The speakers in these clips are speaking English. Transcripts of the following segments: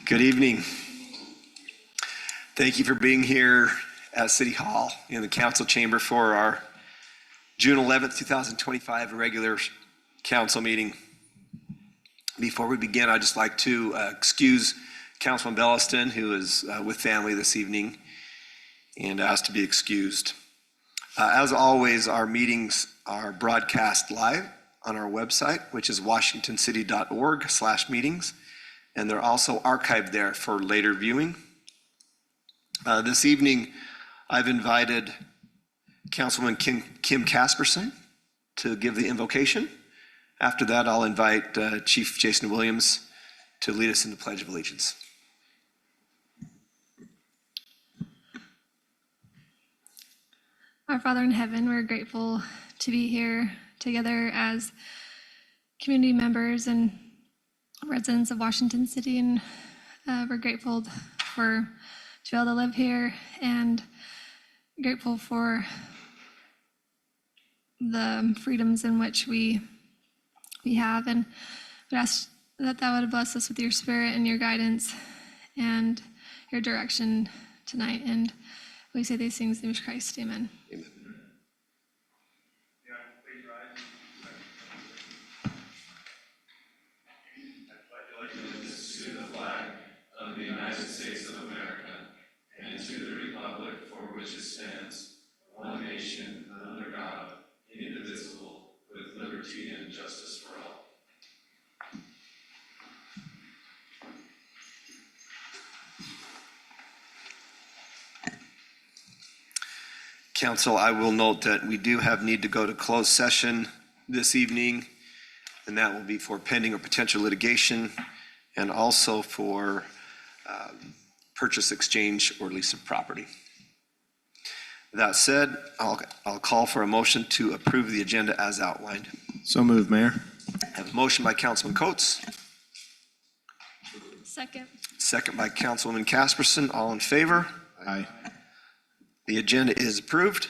Good evening. Thank you for being here at City Hall in the council chamber for our June 11th, 2025 regular council meeting. Before we begin, I'd just like to excuse Councilman Belliston, who is with family this evening, and asked to be excused. As always, our meetings are broadcast live on our website, which is washingtoncity.org/meetings, and they're also archived there for later viewing. This evening, I've invited Councilwoman Kim Casperson to give the invocation. After that, I'll invite Chief Jason Williams to lead us in the Pledge of Allegiance. Our Father in heaven, we're grateful to be here together as community members and residents of Washington City, and we're grateful to be able to live here, and grateful for the freedoms in which we have, and we ask that would bless us with your spirit and your guidance and your direction tonight. And we say these things in the name of Christ. Amen. Amen. Of the United States of America, and to the republic for which it stands, one nation, under God, indivisible, with liberty and justice for all. Council, I will note that we do have need to go to closed session this evening, and that will be for pending or potential litigation, and also for purchase, exchange, or lease of property. That said, I'll call for a motion to approve the agenda as outlined. So moved, Mayor. I have a motion by Councilman Coates, second by Councilwoman Casperson. All in favor? Aye. The agenda is approved.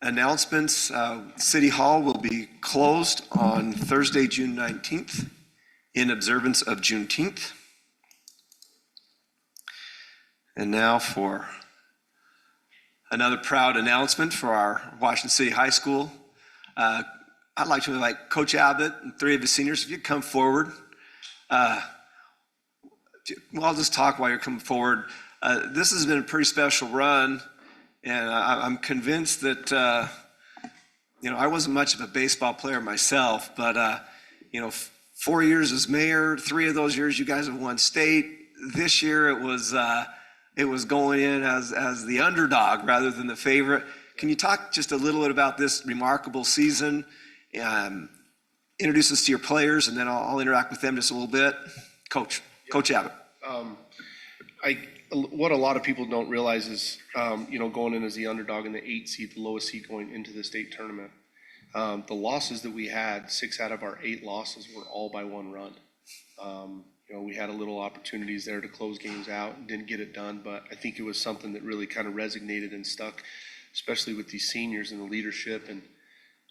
Announcements, City Hall will be closed on Thursday, June 19th in observance of Juneteenth. And now for another proud announcement for our Washington City High School. I'd like to invite Coach Abbott and three of his seniors, if you'd come forward. Well, I'll just talk while you're coming forward. This has been a pretty special run, and I'm convinced that, I wasn't much of a baseball player myself, but, 4 years as mayor, 3 of those years you guys have won state. This year it was going in as the underdog rather than the favorite. Can you talk just a little bit about this remarkable season? Introduce us to your players, and then I'll interact with them just a little bit. Coach Abbott. What a lot of people don't realize is, going in as the underdog in the 8 seed, the lowest seed going into the state tournament. The losses that we had, 6 out of our 8 losses were all by 1 run. We had a little opportunities there to close games out and didn't get it done, but I think it was something that really kind of resonated and stuck, especially with these seniors and the leadership and,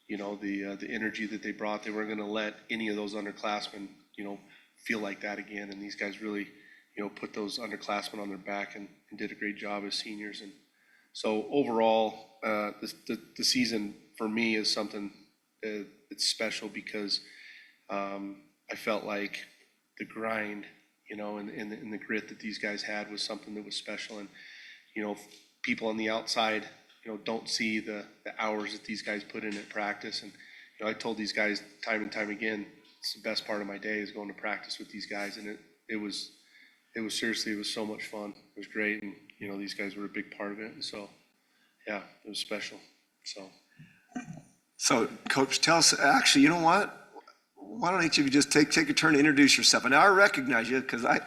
the energy that they brought. They weren't going to let any of those underclassmen, feel like that again. And these guys really, put those underclassmen on their back and did a great job as seniors. And so overall, the season for me is something that's special because I felt like the grind, and the grit that these guys had was something that was special. And, people on the outside, don't see the hours that these guys put in at practice. And, I told these guys time and time again, it's the best part of my day is going to practice with these guys. And it was seriously, it was so much fun. It was great. And, these guys were a big part of it. And so, yeah, it was special. So, Coach, tell us, actually, you know what? Why don't each of you just take a turn to introduce yourself? And I recognize you because I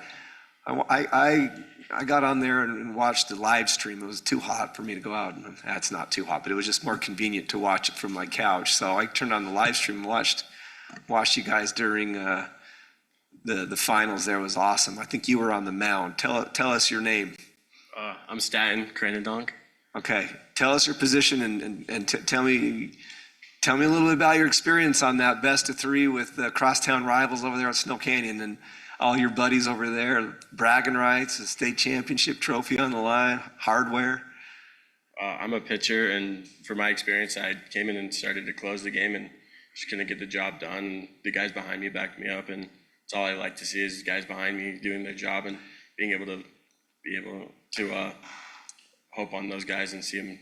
got on there and watched the live stream. It was too hot for me to go out. And that's not too hot, but it was just more convenient to watch it from my couch. So I turned on the live stream and watched you guys during the finals. There was awesome. I think you were on the mound. Tell us your name. I'm Staten Cranendonk. Okay, tell us your position and tell me a little bit about your experience on that best of 3 with the crosstown rivals over there at Snow Canyon. And all your buddies over there, bragging rights, a state championship trophy on the line, hardware. I'm a pitcher, and for my experience, I came in and started to close the game and just couldn't get the job done. And the guys behind me backed me up, and it's all I like to see is guys behind me doing their job and being able to hope on those guys and see them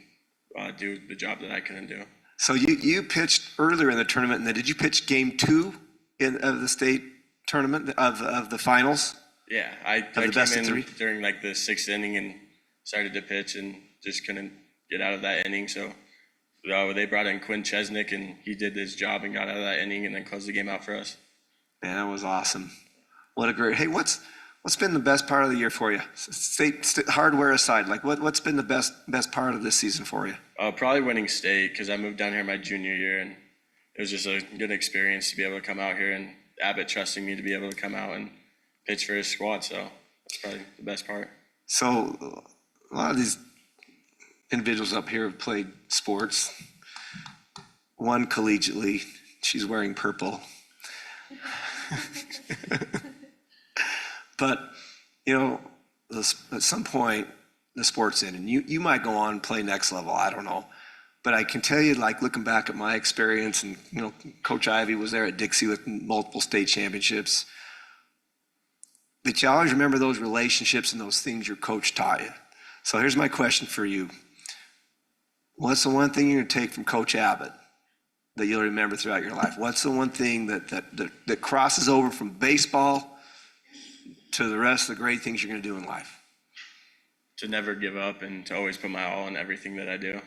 do the job that I couldn't do. So you pitched earlier in the tournament, and then did you pitch game 2 of the state tournament of the finals? Yeah, I the best came of in 3? during like the 6th inning and started to pitch and just couldn't get out of that inning. So they brought in Quinn Chesnick, and he did his job and got out of that inning and then closed the game out for us. Man, that was awesome. What a great. Hey, what's been the best part of the year for you? State hardware aside, like what's been the best part of this season for you? Probably winning state, because I moved down here my junior year, and it was just a good experience to be able to come out here and Abbott trusting me to be able to come out and pitch for his squad. So that's probably the best part. So a lot of these individuals up here have played sports. One collegiately, she's wearing purple. But, at some point, the sport's in, and you might go on and play next level, I don't know. But I can tell you, like, looking back at my experience, and, Coach Ivy was there at Dixie with multiple state championships. But you always remember those relationships and those things your coach taught you. So here's my question for you. What's the one thing you're going to take from Coach Abbott that you'll remember throughout your life? What's the one thing that crosses over from baseball to the rest of the great things you're going to do in life? To never give up and to always put my all in everything that I do.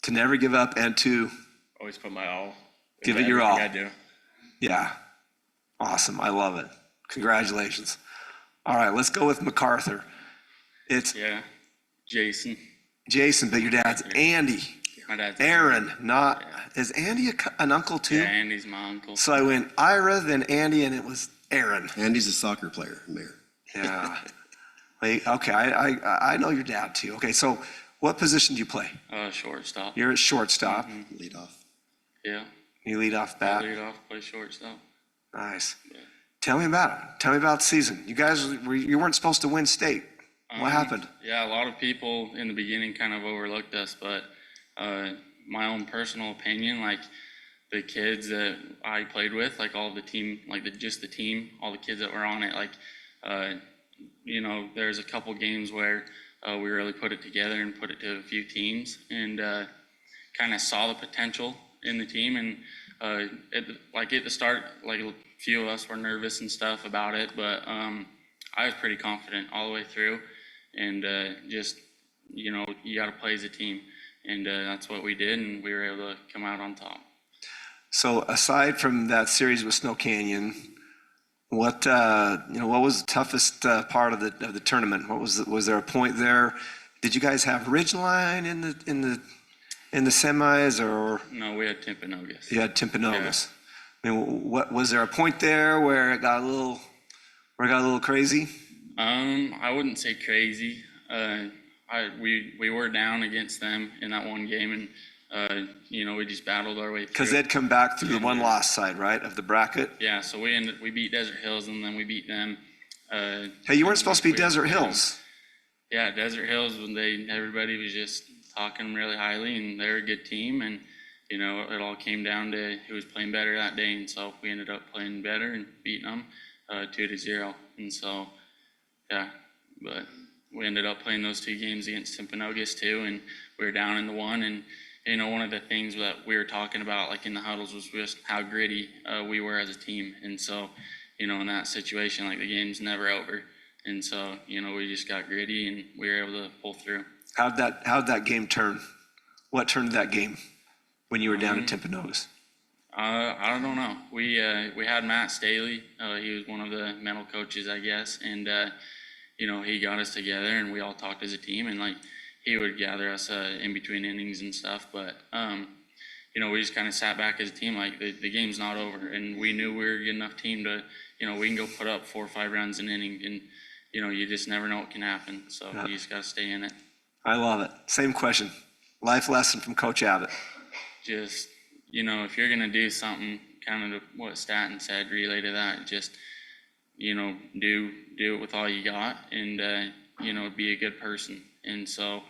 To never give up and to Always put my all. Give into it your all. everything I do. Yeah. Awesome. I love it. Congratulations. All right, let's go with MacArthur. It's Yeah, Jason. Jason, but your dad's Andy. My dad's Aaron, not, is Andy an uncle too? Yeah, Andy's my uncle. So I went Ira, then Andy, and it was Aaron. Andy's a soccer player, Mayor. Yeah. Wait, okay, I know your dad too. Okay, so what position do you play? Shortstop. You're a shortstop. Lead off. Yeah, You lead off I bat. lead off, play shortstop. Nice. Tell me about it. Tell me about the season. You guys, you weren't supposed to win state. What happened? Yeah, a lot of people in the beginning kind of overlooked us, but my own personal opinion, like the kids that I played with, like all the team, like just the team, all the kids that were on it, like, there's a couple games where we really put it together and put it to a few teams and kind of saw the potential in the team. And at the start, like a few of us were nervous and stuff about it, but I was pretty confident all the way through. And you got to play as a team. And that's what we did, and we were able to come out on top. So aside from that series with Snow Canyon, what was the toughest part of the tournament? Was there a point there? Did you guys have Ridgeline in the semis, or No, we had Timpanogos. you had Timpanogos? I mean, what was there a point there where it got a little crazy? I wouldn't say crazy. We were down against them in that one game, and we just battled our way through. Because they'd come back through the one loss side, right, of the bracket. Yeah, so we beat Desert Hills, and then we beat them. Hey, you weren't supposed to beat Desert Hills. Yeah, Desert Hills, everybody was just talking really highly, and they're a good team, and it all came down to who was playing better that day, and so we ended up playing better and beating them 2-0, and so yeah, but we ended up playing those 2 games against Timpanogos too, and we were down in the one. And one of the things that we were talking about, like in the huddles, was just how gritty we were as a team. And so, in that situation, like the game's never over, and so we just got gritty and we were able to pull through. How'd that game turn? What turned that game when you were down in Timpanogos? I don't know. We had Matt Staley. He was one of the mental coaches, I guess, and he got us together, and we all talked as a team, and like he would gather us in between innings and stuff. But we just kind of sat back as a team, like the game's not over, and we knew we were a good enough team to, we can go put up 4 or 5 runs an inning, and you just never know what can happen. So you just got to stay in it. I love it. Same question. Life lesson from Coach Abbott. Just if you're gonna do something, kind of what Staten said, relay to that. Just do it with all you got, and be a good person. And so,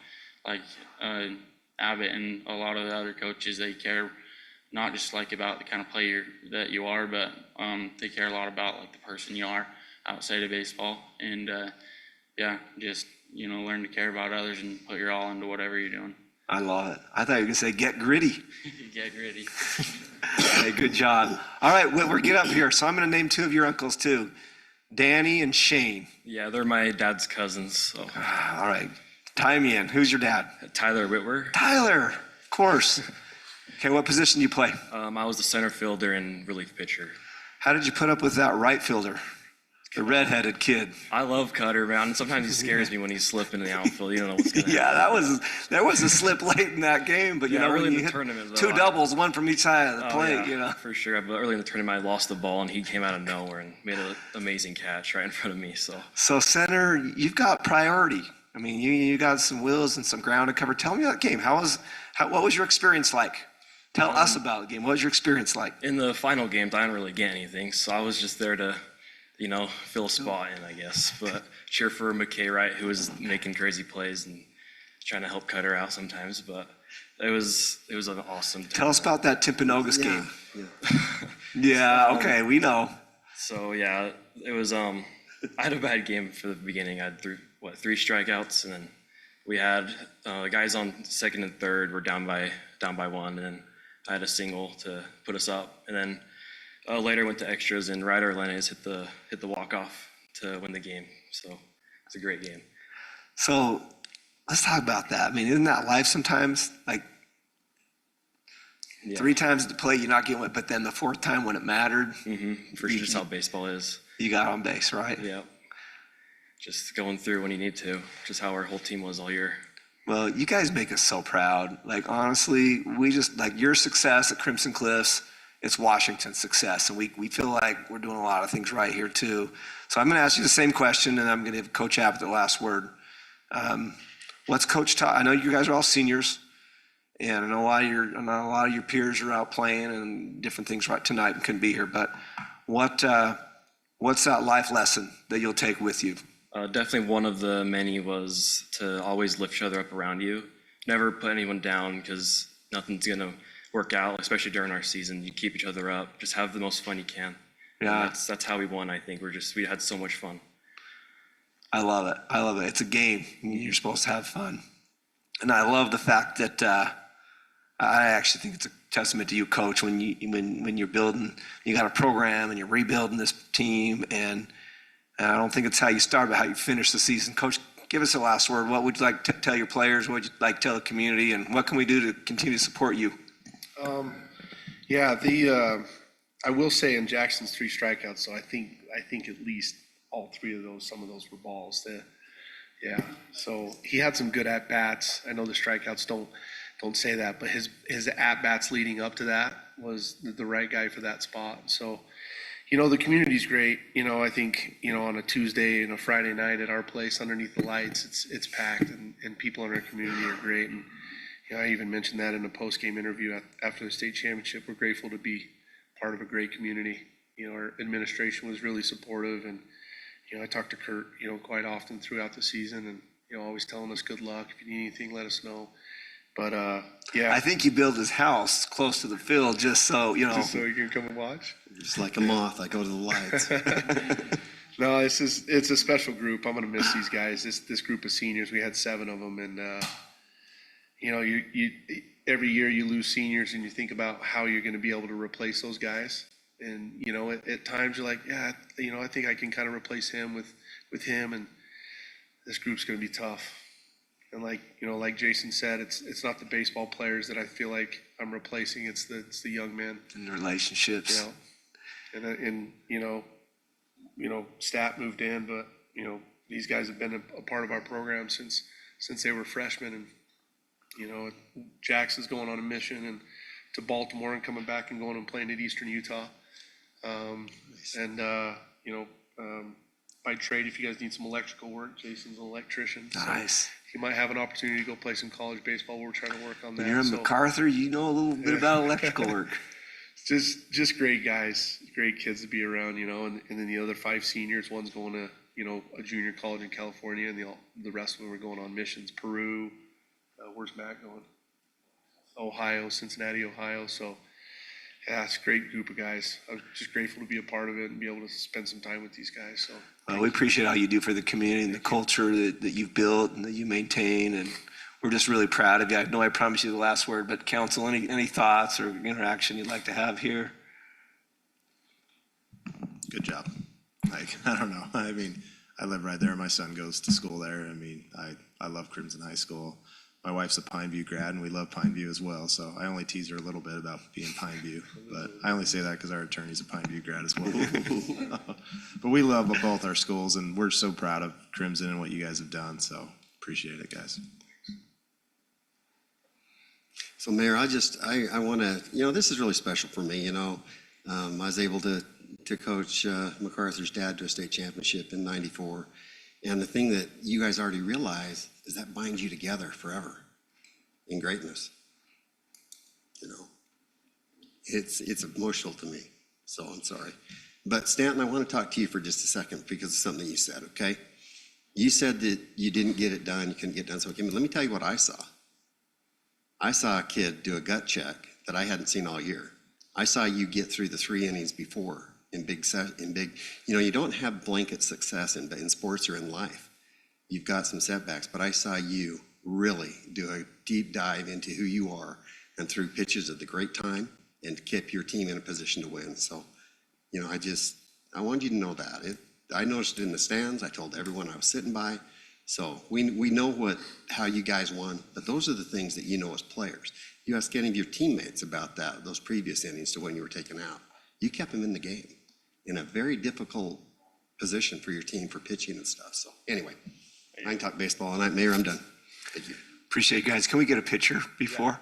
like Abbott and a lot of the other coaches, they care not just like about the kind of player that you are, but they care a lot about like the person you are outside of baseball. And just learn to care about others and put your all into whatever you're doing. I love it. I thought you were going to say get gritty. Get gritty. Hey, good job. All right, we're get up here. So I'm going to name two of your uncles too, Danny and Shane. Yeah, they're my dad's cousins. So All right, tie me in. Who's your dad? Tyler Whitwer. Tyler, of course. Okay, what position do you play? I was the center fielder and relief pitcher. How did you put up with that right fielder, the redheaded kid? I love Cutter, man. Sometimes he scares me when he's slipping in the outfield. You don't know what's gonna Yeah, happen. there was a slip late in that game, but Yeah, when early in you the hit tournament, though, two doubles, one from each side of the Oh, plate, yeah, for sure. But early in the tournament, I lost the ball, and he came out of nowhere and made an amazing catch right in front of me. So So center, you've got priority. I mean, you got some wheels and some ground to cover. Tell me that game. What was your experience like? Tell us about the game. What was your experience like? in the final games, I didn't really get anything. So I was just there to, fill a spot in, I guess. But cheer for McKay Wright, who was making crazy plays and trying to help Cutter out sometimes. But it was an awesome Tell us about that Timpanogos game. Yeah. Yeah, okay, we know. So yeah, it was. I had a bad game for the beginning. I had three strikeouts, and then we had the guys on second and third were down by one, and then I had a single to put us up, and then later went to extras, and Ryder Lenez hit the walk off to win the game. So it's a great game. So let's talk about that. I mean, isn't that life sometimes? Like Yeah. 3 times at the plate, you're not getting it, but then the 4th time when it mattered, For sure, just how baseball is. you got on base, right? Yeah. Just going through when you need to. Just how our whole team was all year. Well, you guys make us so proud. Like, honestly, we just, like, your success at Crimson Cliffs, it's Washington's success. And we feel like we're doing a lot of things right here, too. So I'm going to ask you the same question, and I'm going to give Coach Abbott the last word. What's Coach taught? I know you guys are all seniors, and I know a lot of your peers are out playing and different things right tonight and couldn't be here. But what's that life lesson that you'll take with you? Definitely one of the many was to always lift each other up around you. Never put anyone down because nothing's going to work out, especially during our season. You keep each other up. Just have the most fun you can. Yeah. And that's how we won, I think. We had so much fun. I love it. I love it. It's a game. You're supposed to have fun. And I love the fact that I actually think it's a testament to you, Coach, when you're building, you got a program and you're rebuilding this team, and I don't think it's how you start, but how you finish the season. Coach, give us a last word. What would you like to tell your players? What would you like to tell the community? And what can we do to continue to support you? I will say in Jackson's 3 strikeouts, so I think at least all 3 of those, some of those were balls. Yeah, so he had some good at bats. I know the strikeouts don't say that, but his at bats leading up to that was the right guy for that spot. So, the community's great. I think on a Tuesday and a Friday night at our place underneath the lights, it's packed, and people in our community are great. And I even mentioned that in a post game interview after the state championship. We're grateful to be part of a great community. Our administration was really supportive, and I talked to Kurt quite often throughout the season, and always telling us good luck. If you need anything, let us know. But yeah, I think he built his house close to the field just so, just so you can come and watch. Just like a moth, I go to the lights. No, it's a special group. I'm gonna miss these guys. This group of seniors. We had 7 of them, and you every year you lose seniors, and you think about how you're going to be able to replace those guys. And at times you're like, yeah, I think I can kind of replace him with him, and this group's going to be tough. And like Jason said, it's not the baseball players that I feel like I'm replacing. It's the young men. And relationships. And Stat moved in, but these guys have been a part of our program since they were freshmen. And Jackson's going on a mission and to Baltimore and coming back and going and playing at Eastern Utah. By trade, if you guys need some electrical work, Jason's an electrician. So Nice. he might have an opportunity to go play some college baseball. We're trying to work on that. When you're in So MacArthur, you know a little bit about electrical work. Just great guys, great kids to be around, and then the other 5 seniors, one's going to, a junior college in California, and the rest of them are going on missions, Peru, where's Matt going? Ohio, Cincinnati, Ohio, so, yeah, it's a great group of guys. I'm just grateful to be a part of it and be able to spend some time with these guys, so. Well, we appreciate all you do for the community and the culture that you've built and that you maintain, and we're just really proud of you. I know I promised you the last word, but council, any thoughts or interaction you'd like to have here? Good job. I don't know. I mean, I live right there. My son goes to school there. I mean, I love Crimson High School. My wife's a Pineview grad, and we love Pineview as well. So I only tease her a little bit about being Pineview, but I only say that because our attorney's a Pineview grad as well. But we love both our schools, and we're so proud of Crimson and what you guys have done. So appreciate it, guys. So Mayor, I want to, this is really special for me, I was able to coach MacArthur's dad to a state championship in '94. And the thing that you guys already realize is that binds you together forever in greatness. It's emotional to me, so I'm sorry. But Stanton, I want to talk to you for just a second because of something you said, okay? You said that you didn't get it done, you couldn't get it done, so okay, let me tell you what I saw. I saw a kid do a gut check that I hadn't seen all year. I saw you get through the 3 innings before in big, you don't have blanket success in sports or in life. You've got some setbacks, but I saw you really do a deep dive into who you are and through pitches at the great time and keep your team in a position to win. So, I wanted you to know that. I noticed it in the stands. I told everyone I was sitting by. So we know how you guys won, but those are the things that you know as players. You ask any of your teammates about those previous innings to when you were taken out. You kept them in the game in a very difficult position for your team for pitching and stuff. So anyway, I can talk baseball all night. Mayor, I'm done. Thank you. Appreciate it, guys. Can we get a picture before?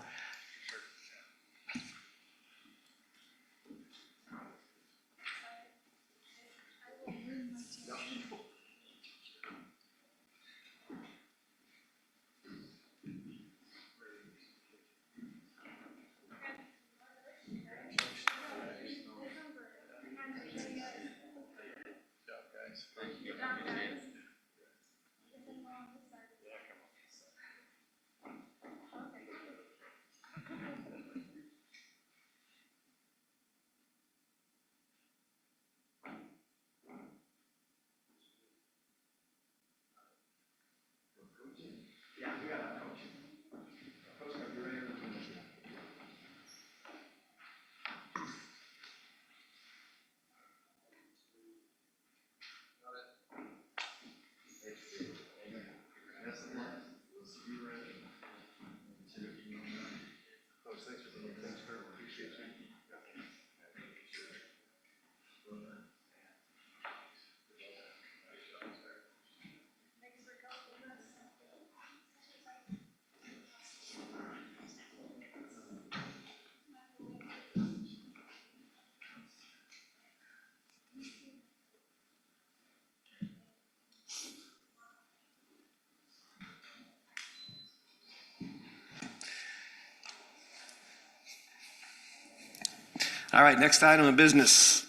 All right, next item of business,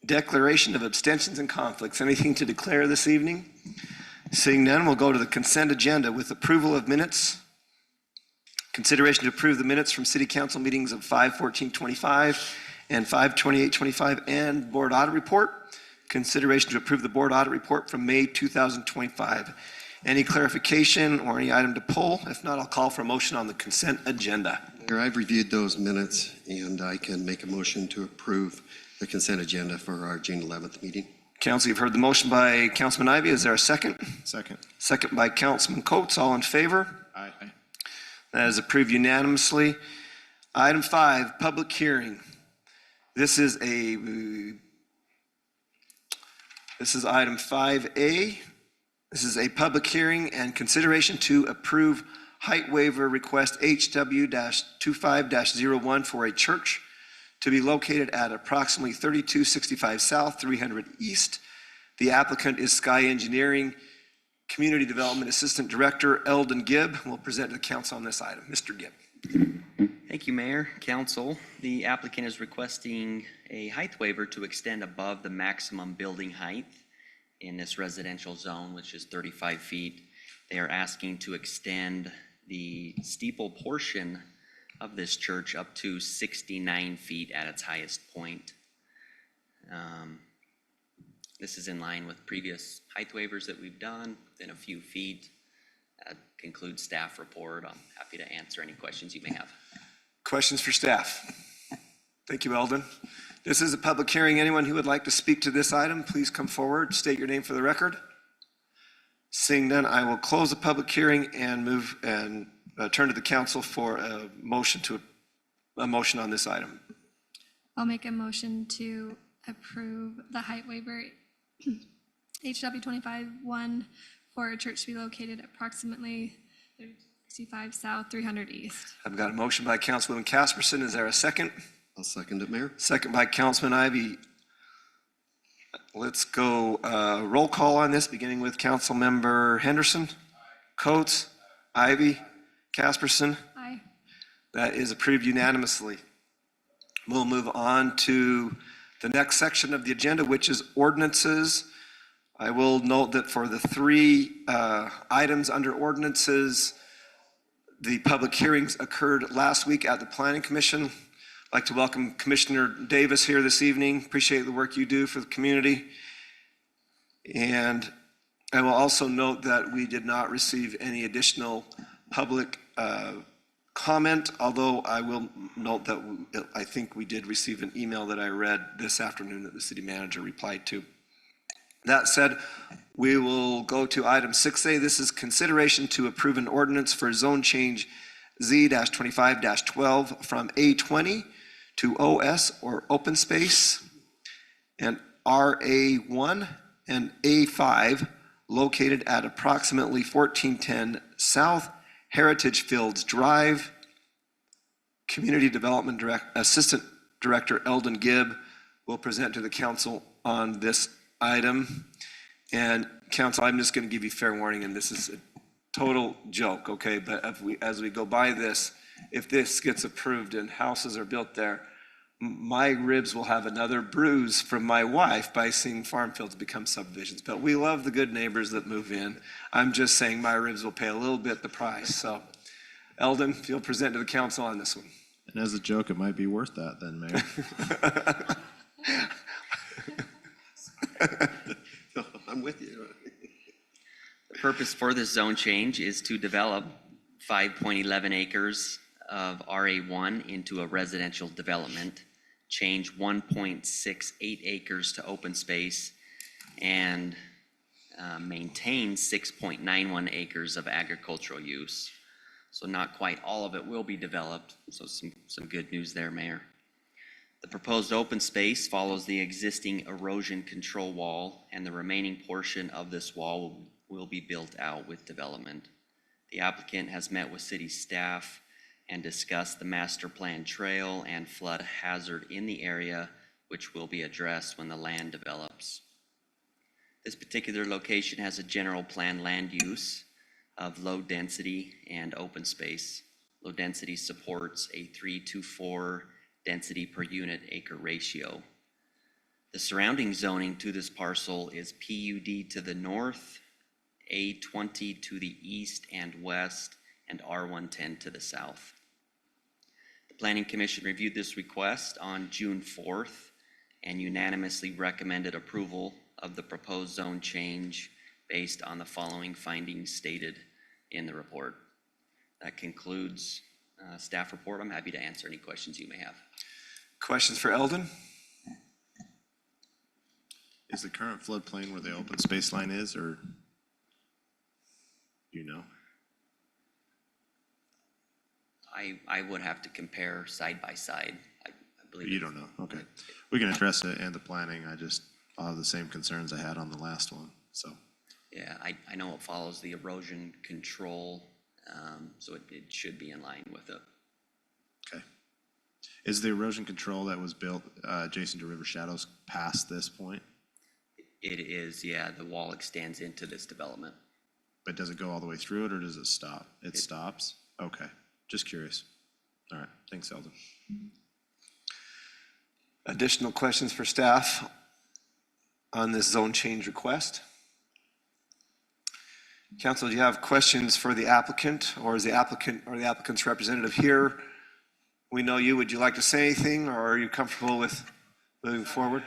declaration of abstentions and conflicts. Anything to declare this evening? Seeing none, we'll go to the consent agenda with approval of minutes. Consideration to approve the minutes from city council meetings of 5/14/25 and 5/28/25 and board audit report. Consideration to approve the board audit report from May 2025. Any clarification or any item to pull? If not, I'll call for a motion on the consent agenda. Mayor, I've reviewed those minutes and I can make a motion to approve the consent agenda for our June 11th meeting. Council, you've heard the motion by Councilman Ivey. Is there a second? Second. Second by Councilman Coates. All in favor? Aye. That is approved unanimously. Item 5, public hearing. This is item 5A. This is a public hearing and consideration to approve height waiver request HW-25-01 for a church to be located at approximately 3265 South, 300 East. The applicant is Sky Engineering, Community Development Assistant Director Eldon Gibb will present to the council on this item. Mr. Gibb. Thank you, Mayor, Council. The applicant is requesting a height waiver to extend above the maximum building height in this residential zone, which is 35 feet. They are asking to extend the steeple portion of this church up to 69 feet at its highest point. This is in line with previous height waivers that we've done, within a few feet. That concludes staff report. I'm happy to answer any questions you may have. Questions for staff? Thank you, Eldon. This is a public hearing. Anyone who would like to speak to this item, please come forward, state your name for the record. Seeing none, I will close the public hearing and move and turn to the council for a motion on this item. I'll make a motion to approve the height waiver HW 25-1 for a church to be located approximately 65 South, 300 East. I've got a motion by Councilwoman Casperson. Is there a second? I'll second it, Mayor. Second by Councilman Ivy. Let's go roll call on this, beginning with Councilmember Henderson, Coates, Ivy, Casperson. Aye. That is approved unanimously. We'll move on to the next section of the agenda, which is ordinances. I will note that for the three items under ordinances, the public hearings occurred last week at the Planning Commission. I'd like to welcome Commissioner Davis here this evening. Appreciate the work you do for the community. And I will also note that we did not receive any additional public comment, although I will note that I think we did receive an email that I read this afternoon that the city manager replied to. That said, we will go to item 6A. This is consideration to approve an ordinance for zone change Z-25-12 from A20 to OS or open space and RA1 and A5 located at approximately 1410 South Heritage Fields Drive. Community Development Assistant Director Eldon Gibb will present to the council on this item. And council, I'm just going to give you fair warning, and this is a total joke, okay? But as we go by this, if this gets approved and houses are built there, my ribs will have another bruise from my wife by seeing farm fields become subdivisions. But we love the good neighbors that move in. I'm just saying my ribs will pay a little bit the price. So Eldon, if you'll present to the council on this one. And as a joke, it might be worth that then, Mayor. I'm with you. The purpose for this zone change is to develop 5.11 acres of RA1 into a residential development, change 1.68 acres to open space, and maintain 6.91 acres of agricultural use. So not quite all of it will be developed, so some good news there, Mayor. The proposed open space follows the existing erosion control wall, and the remaining portion of this wall will be built out with development. The applicant has met with city staff and discussed the master plan trail and flood hazard in the area, which will be addressed when the land develops. This particular location has a general plan land use of low density and open space. Low density supports a 3-to-4 density per unit acre ratio. The surrounding zoning to this parcel is PUD to the north, A20 to the east and west, and R110 to the south. The Planning Commission reviewed this request on June 4th and unanimously recommended approval of the proposed zone change based on the following findings stated in the report. That concludes staff report. I'm happy to answer any questions you may have. Questions for Eldon? Is the current floodplain where the open space line is, or do you know? I would have to compare side by side. I believe. You don't know, okay. We can address it and the planning, I'll have the same concerns I had on the last one, so. Yeah, I know it follows the erosion control, so it should be in line with it. Okay. Is the erosion control that was built adjacent to River Shadows past this point? It is, yeah, the wall extends into this development. But does it go all the way through it, or does it stop? It stops? Okay, just curious. All right, thanks, Eldon. Additional questions for staff on this zone change request? Council, do you have questions for the applicant, or is the applicant or the applicant's representative here? We know you. Would you like to say anything, or are you comfortable with moving forward?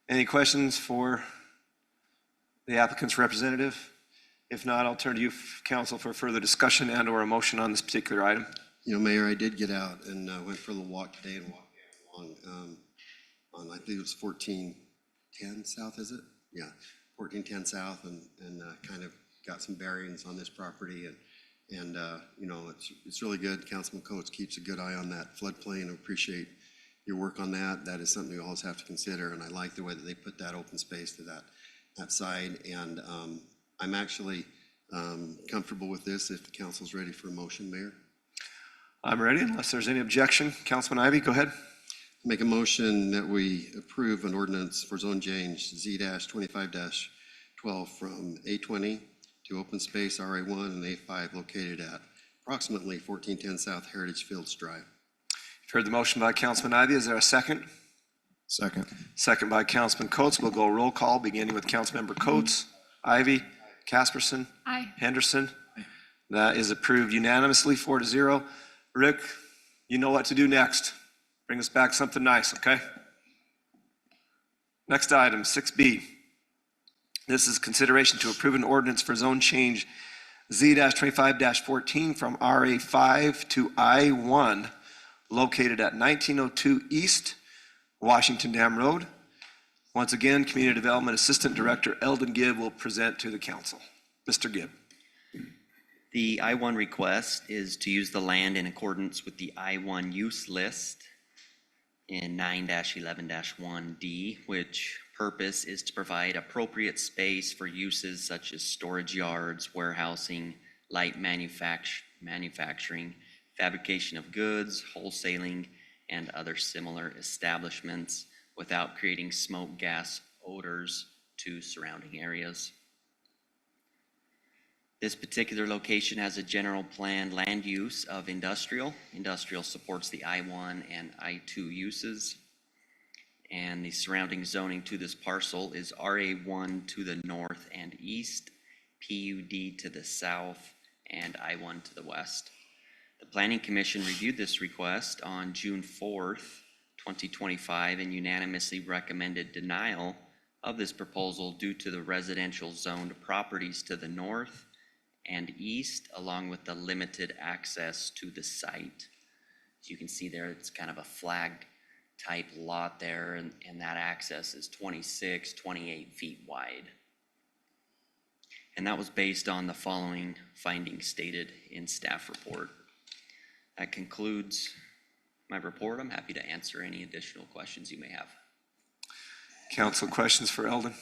Any questions for the applicant's representative? If not, I'll turn to you, council, for further discussion and or a motion on this particular item. You know, Mayor, I did get out and went for a little walk today and walked along on, I think it was 1410 South, is it? Yeah, 1410 South, and kind of got some bearings on this property. And you know, it's really good. Councilman Coates keeps a good eye on that floodplain. I appreciate your work on that. That is something we always have to consider, and I like the way that they put that open space to that side. And I'm actually comfortable with this if the council's ready for a motion, Mayor. I'm ready, unless there's any objection. Councilman Ivy, go ahead. Make a motion that we approve an ordinance for zone change Z-25-12 from A20 to open space RA1 and A5 located at approximately 1410 South Heritage Fields Drive. You've heard the motion by Councilman Ivy. Is there a second? Second. Second by Councilman Coates. We'll go roll call, beginning with Councilmember Coates. Ivy, Casperson, Aye. Henderson. That is approved unanimously, 4-0. Rick, you know what to do next. Bring us back something nice, okay? Next item, 6B. This is consideration to approve an ordinance for zone change Z-25-14 from RA5 to I1 located at 1902 East Washington Dam Road. Once again, Community Development Assistant Director Eldon Gibb will present to the council. Mr. Gibb. The I-1 request is to use the land in accordance with the I-1 use list in 9-11-1D, which purpose is to provide appropriate space for uses such as storage yards, warehousing, light manufacturing, fabrication of goods, wholesaling, and other similar establishments without creating smoke gas odors to surrounding areas. This particular location has a general plan land use of industrial. Industrial supports the I-1 and I-2 uses. And the surrounding zoning to this parcel is RA1 to the north and east, PUD to the south, and I-1 to the west. The Planning Commission reviewed this request on June 4th, 2025, and unanimously recommended denial of this proposal due to the residential zoned properties to the north and east, along with the limited access to the site. As you can see there, it's kind of a flagged type lot there, and that access is 26, 28 feet wide. And that was based on the following findings stated in staff report. That concludes my report. I'm happy to answer any additional questions you may have. Council, questions for Eldon?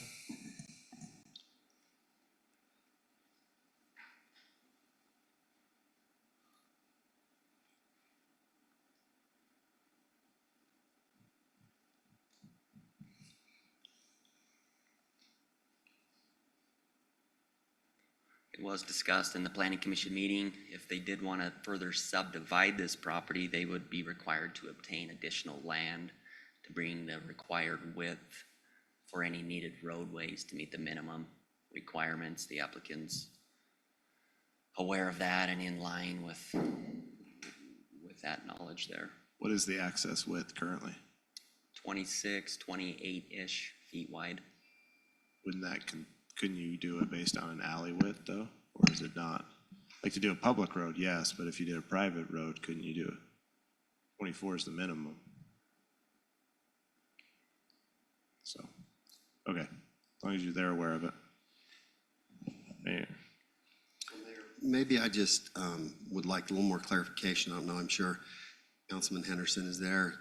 It was discussed in the Planning Commission meeting. If they did want to further subdivide this property, they would be required to obtain additional land to bring the required width for any needed roadways to meet the minimum requirements. The applicant's aware of that and in line with that knowledge there. What is the access width currently? 26, 28-ish feet wide. Wouldn't that, couldn't you do it based on an alley width though? Or is it not? Like to do a public road, yes, but if you did a private road, couldn't you do it? 24 is the minimum. So, okay, as long as they're aware of it. Yeah. Maybe I just would like a little more clarification. I don't know, I'm sure Councilman Henderson is there,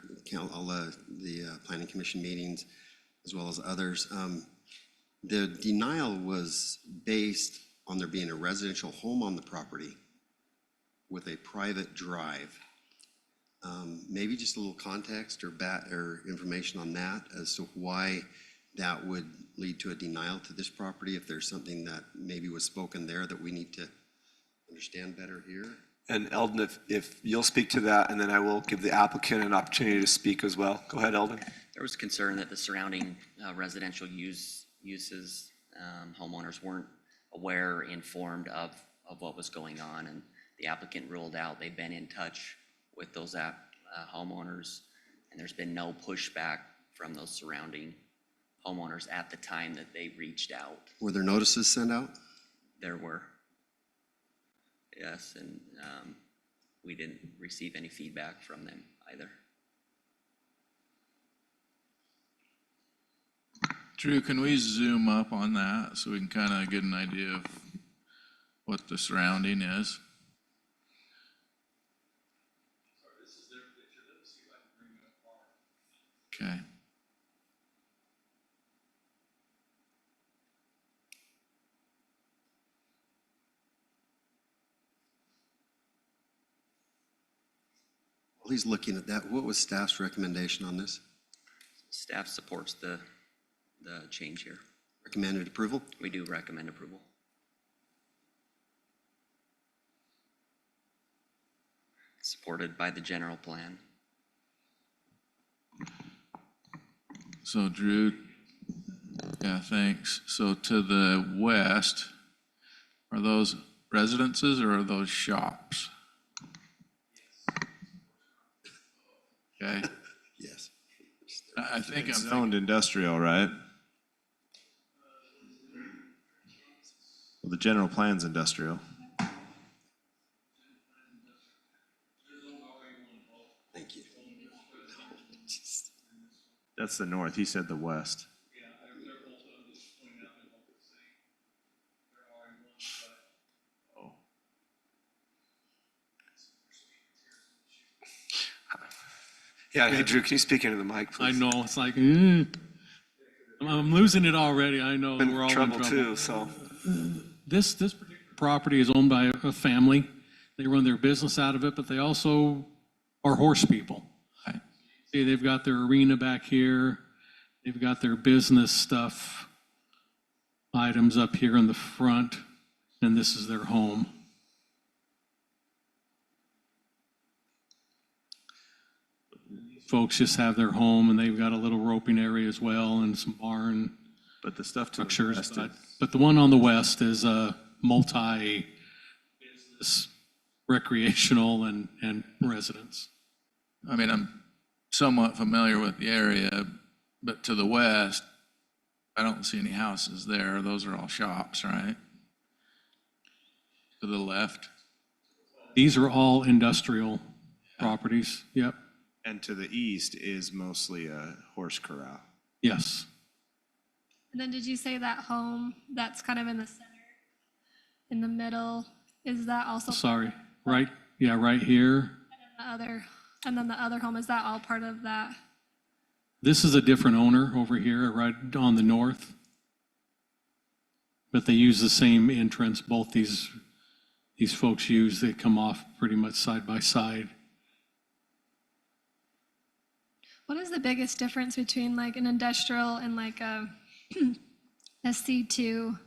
all the Planning Commission meetings, as well as others. The denial was based on there being a residential home on the property with a private drive. Maybe just a little context or information on that as to why that would lead to a denial to this property, if there's something that maybe was spoken there that we need to understand better here. And Eldon, if you'll speak to that, and then I will give the applicant an opportunity to speak as well. Go ahead, Eldon. There was concern that the surrounding residential uses, homeowners weren't aware or informed of what was going on, and the applicant ruled out they've been in touch with those homeowners, and there's been no pushback from those surrounding homeowners at the time that they reached out. Were there notices sent out? There were. Yes, and we didn't receive any feedback from them either. Drew, can we zoom up on that so we can kind of get an idea of what the surrounding is? Okay. While he's looking at that, what was staff's recommendation on this? Staff supports the change here. Recommended approval? We do recommend approval. Supported by the general plan. So Drew, yeah, thanks. So to the west, are those residences or are those shops? Okay, Yes. I think I'm It's thinking, zoned industrial, right? Well, the general plan's industrial. Thank you. That's the north. He said the west. Yeah, hey, Drew, can you speak into the mic, I please? know, it's like, I'm losing it already, I know, I'm we're all in in trouble trouble. too, so. This particular property is owned by a family. They run their business out of it, but they also are horse people. Right. See, they've got their arena back here. They've got their business stuff items up here in the front, and this is their home. Folks just have their home, and they've got a little roping area as well and some barn But the stuff to the structures. west But the one on the west is a multi-business, recreational and residence. I mean, I'm somewhat familiar with the area, but to the west, I don't see any houses there. Those are all shops, right? To the left? These are all industrial properties. Yep, and to the east is mostly a horse corral. yes. And then did you say that home that's kind of in the center, in the middle, is that also? Sorry, right, yeah, right here. And then the other home, is that all part of that? This is a different owner over here, right on the north. But they use the same entrance, both these folks use, they come off pretty much side by side. What is the biggest difference between like an industrial and like a C2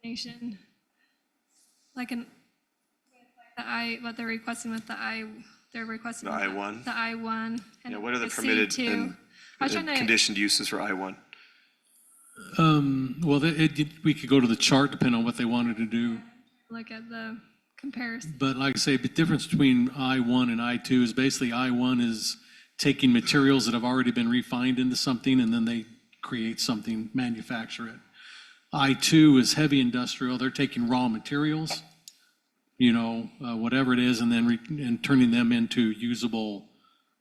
designation? Like what they're requesting with they're requesting. The with I-1? The I-1. Yeah, what are the a permitted C2. and I was trying to, conditioned uses for I-1? Well, we could go to the chart depending on what they wanted to do. look at the comparison. But like I say, the difference between I-1 and I-2 is basically I-1 is taking materials that have already been refined into something and then they create something, manufacture it. I-2 is heavy industrial. They're taking raw materials, whatever it is, and then and turning them into usable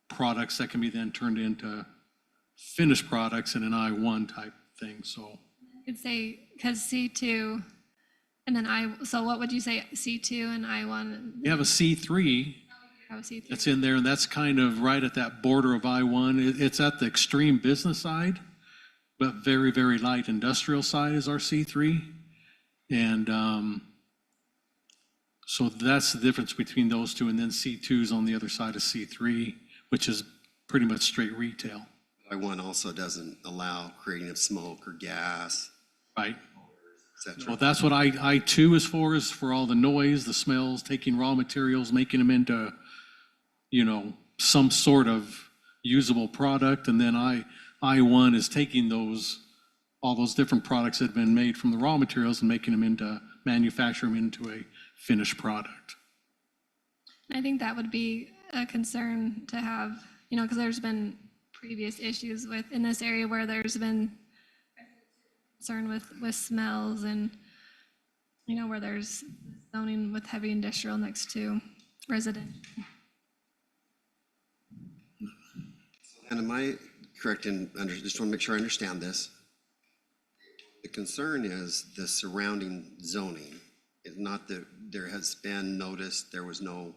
products that can be then turned into finished products in an I-1 type thing, so. You could say, because C2, and then so what would you say C2 and I-1? You have a C3 Have a C3. that's in there, and that's kind of right at that border of I-1. It's at the extreme business side, but very, very light industrial side is our C3. And so that's the difference between those two, and then C2 is on the other side of C3, which is pretty much straight retail, I-1 also doesn't allow creating of smoke or gas. right? Is that true? Well, that's what I2 is for all the noise, the smells, taking raw materials, making them into, some sort of usable product. And then I1 is taking all those different products that have been made from the raw materials and making them manufacture them into a finished product. I think that would be a concern to have, because there's been previous issues in this area where there's been concern with smells and, where there's zoning with heavy industrial next to residential. And am I correct just want to make sure I understand this? The concern is the surrounding zoning. It's not that there has been notice, there was no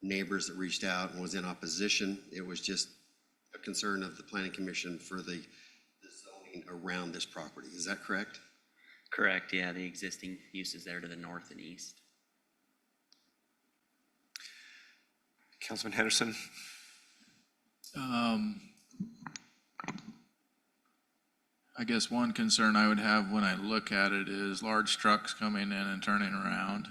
neighbors that reached out and was in opposition. It was just a concern of the planning commission for the zoning around this property. Is that correct? Correct, yeah, the existing uses there to the north and east. Councilman Henderson? I guess one concern I would have when I look at it is large trucks coming in and turning around,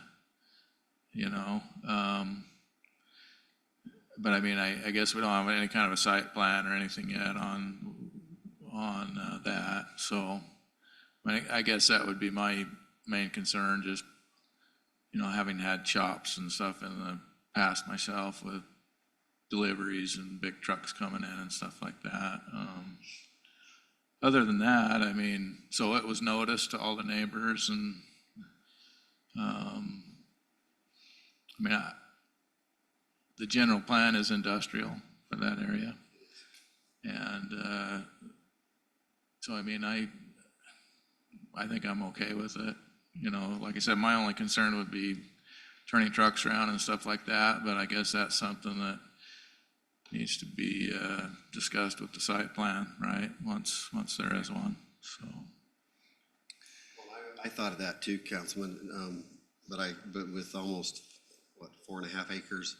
But I mean, I guess we don't have any kind of a site plan or anything yet on that. So I guess that would be my main concern, just, having had shops and stuff in the past myself with deliveries and big trucks coming in and stuff like that. Other than that, I mean, so it was noticed to all the neighbors and, the general plan is industrial for that area. And, so, I mean, I think I'm okay with it. Like I said, my only concern would be turning trucks around and stuff like that, but I guess that's something that needs to be discussed with the site plan, right? Once there is one, so. I thought of that too, Councilman, but with almost, 4.5 acres?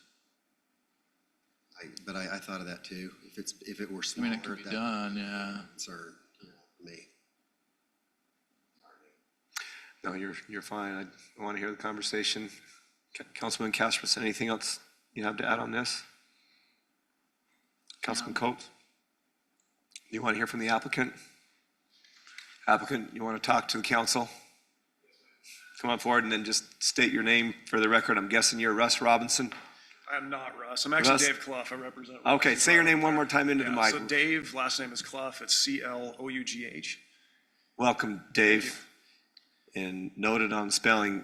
I thought of that too. If it were I smaller. mean, it could be done, yeah. Concern, me. No, you're fine. I want to hear the conversation. Councilman Casperson, anything else you have to add on this? Councilman Coates? You want to hear from the applicant? Applicant, you want to talk to the council? Come on forward and then just state your name for the record. I'm guessing you're Russ Robinson. I'm not Russ. I'm actually Russ? Dave Clough. I represent. Okay, say your name one more time into the mic. So Dave, last name is Clough. It's Clough. Welcome, Dave. And noted on spelling,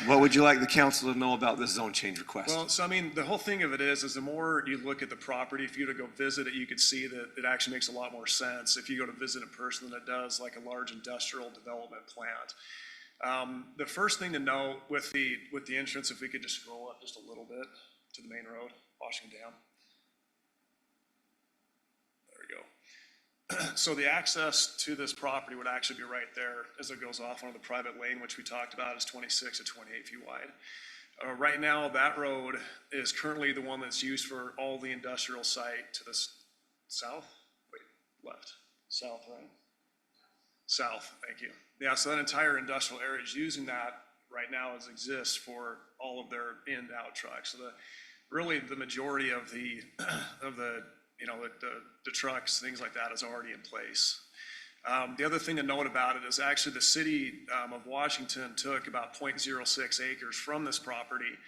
what would you like the council to know about this zone change request? Well, so I mean, the whole thing of it is the more you look at the property, if you were to go visit it, you could see that it actually makes a lot more sense if you go to visit in person than it does like a large industrial development plant. The first thing to note with the entrance, if we could just scroll up just a little bit to the main road, Washington Dam. There we go. So the access to this property would actually be right there as it goes off on the private lane, which we talked about is 26 to 28 feet wide. Right now, that road is currently the one that's used for all the industrial site to the south, left, south, right? South, thank you. Yeah, so that entire industrial area is using that right now as exists for all of their in and out trucks. So really the majority of the trucks, things like that is already in place. The other thing to note about it is actually the city of Washington took about 0.06 acres from this property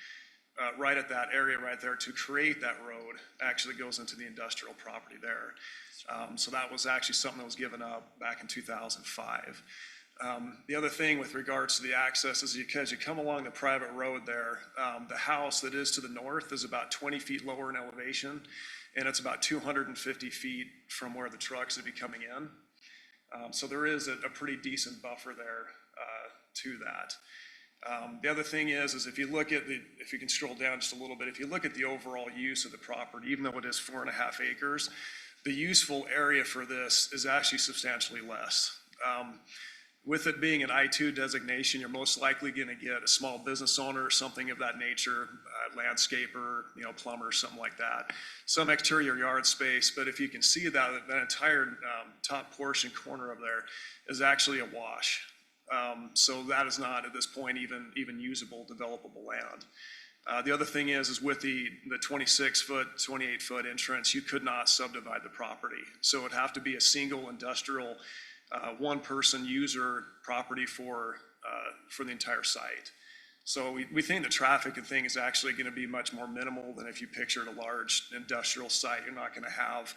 right at that area right there to create that road. Actually goes into the industrial property there. So that was actually something that was given up back in 2005. The other thing with regards to the access is because you come along the private road there, the house that is to the north is about 20 feet lower in elevation, and it's about 250 feet from where the trucks would be coming in. So there is a pretty decent buffer there to that. The other thing is if you look at if you can scroll down just a little bit, if you look at the overall use of the property, even though it is 4.5 acres, the useful area for this is actually substantially less. With it being an I2 designation, you're most likely going to get a small business owner or something of that nature, landscaper, plumber, something like that. Some exterior yard space, but if you can see that entire top portion corner of there is actually a wash. So that is not at this point even usable, developable land. The other thing is with the 26-foot, 28-foot entrance, you could not subdivide the property. So it'd have to be a single industrial, one-person user property for the entire site. So we think the traffic and thing is actually going to be much more minimal than if you pictured a large industrial site. You're not going to have,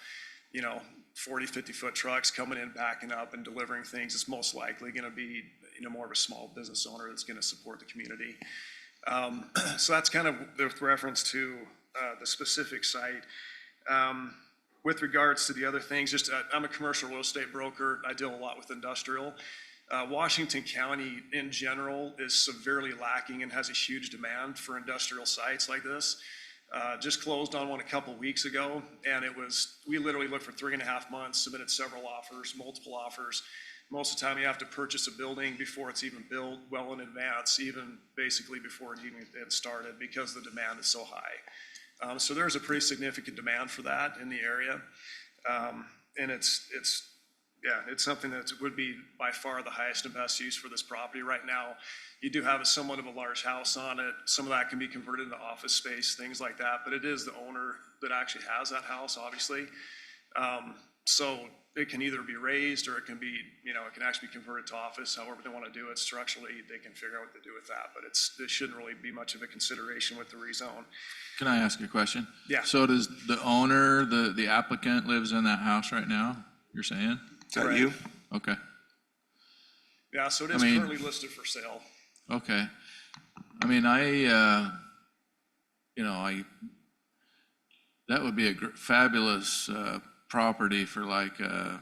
40, 50-foot trucks coming in, backing up and delivering things. It's most likely going to be, more of a small business owner that's going to support the community. So that's kind of the reference to the specific site. With regards to the other things, I'm a commercial real estate broker. I deal a lot with industrial. Washington County in general is severely lacking and has a huge demand for industrial sites like this. Just closed on one a couple weeks ago, and we literally looked for 3.5 months, submitted several offers, multiple offers. Most of the time you have to purchase a building before it's even built, well in advance, even basically before it even started, because the demand is so high. So there's a pretty significant demand for that in the area. And it's something that would be by far the highest and best use for this property right now. You do have somewhat of a large house on it. Some of that can be converted into office space, things like that, but it is the owner that actually has that house, obviously. So it can either be raised or it can be, it can actually be converted to office, however they want to do it structurally, they can figure out what to do with that, but it shouldn't really be much of a consideration with the rezone. Can I ask you a question? Yeah. So does the owner, the applicant lives in that house right now, you're saying? Is that you? Okay, Yeah, so it is currently listed for sale. okay. I mean, that would be a fabulous property for like a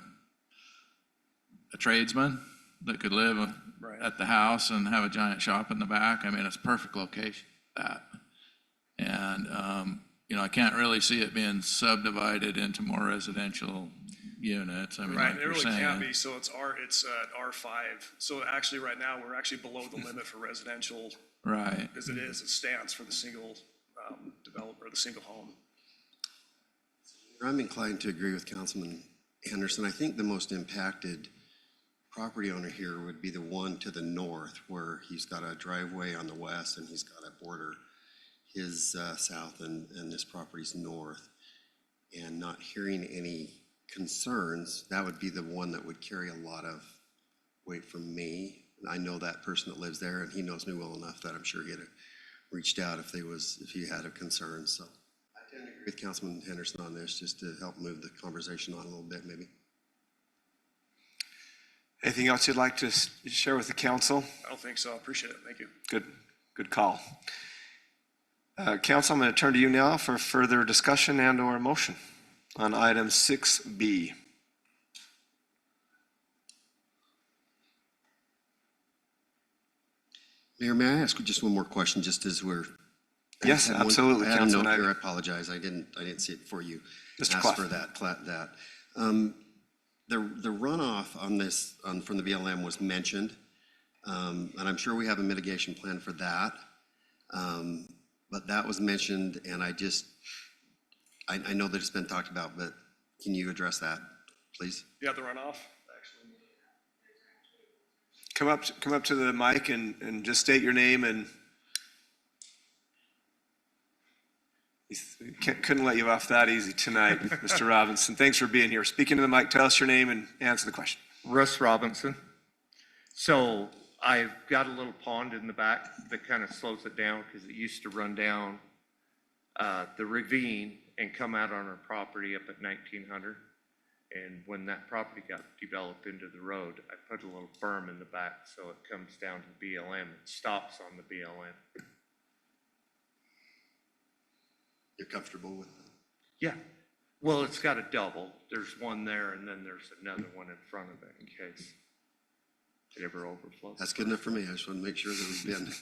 tradesman that could live at the house and have a giant shop in the back. I mean, it's a perfect location for that. And, I can't really see it being subdivided into more residential units. I mean, Right, like it you're really saying. can't be, so it's R5. So actually, right now, we're actually below the limit for residential. Right. As it stands for the single developer, the single home. I'm inclined to agree with Councilman Henderson. I think the most impacted property owner here would be the one to the north, where he's got a driveway on the west and he's got a border his south and this property's north. And not hearing any concerns, that would be the one that would carry a lot of weight from me. I know that person that lives there, and he knows me well enough that I'm sure he'd have reached out if he had a concern. So I tend to agree with Councilman Henderson on this, just to help move the conversation on a little bit, maybe. Anything else you'd like to share with the council? I don't think so. Appreciate it. Thank you. Good call. Council, I'm going to turn to you now for further discussion and/or motion on item 6B. Mayor, may I ask just one more question, just as we're... Yes, absolutely, I had a Councilman note here, I Ivey. apologize, I didn't see it before you Mr. asked Clough. for that. The runoff on this, from the BLM was mentioned, and I'm sure we have a mitigation plan for that. But that was mentioned, and I know that it's been talked about, but can you address that, please? Yeah, the runoff, actually. Come up to the mic and just state your name, and couldn't let you off that easy tonight, Mr. Robinson. Thanks for being here. Speaking to the mic, tell us your name and answer the question. Russ Robinson. So I've got a little pond in the back that kind of slows it down because it used to run down the ravine and come out on our property up at 1900. And when that property got developed into the road, I put a little berm in the back so it comes down to BLM. It stops on the BLM. You're comfortable with that? Yeah. Well, it's got a double. There's one there and then there's another one in front of it in case it ever overflows. That's good enough for me. I just want to make sure that we've been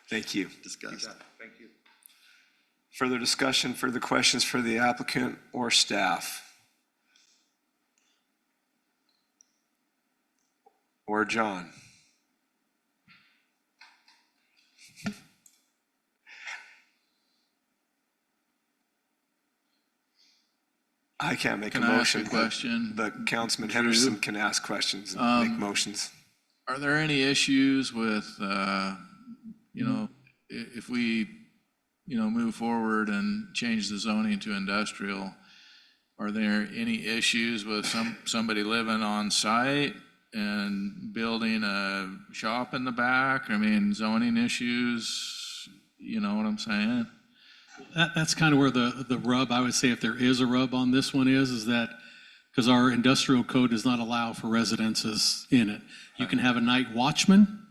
Thank you. discussed. Thank you. Further discussion, further questions for the applicant or staff? Or John? I can't make a Can I ask motion. a question? But Councilman Drew? Henderson can ask questions and make motions. Are there any issues with, if we, move forward and change the zoning to industrial? Are there any issues with somebody living on site and building a shop in the back? I mean, zoning issues, you know what I'm saying? That's kind of where the rub, I would say, if there is a rub on this one is that, because our industrial code does not allow for residences in it. You can have a night watchman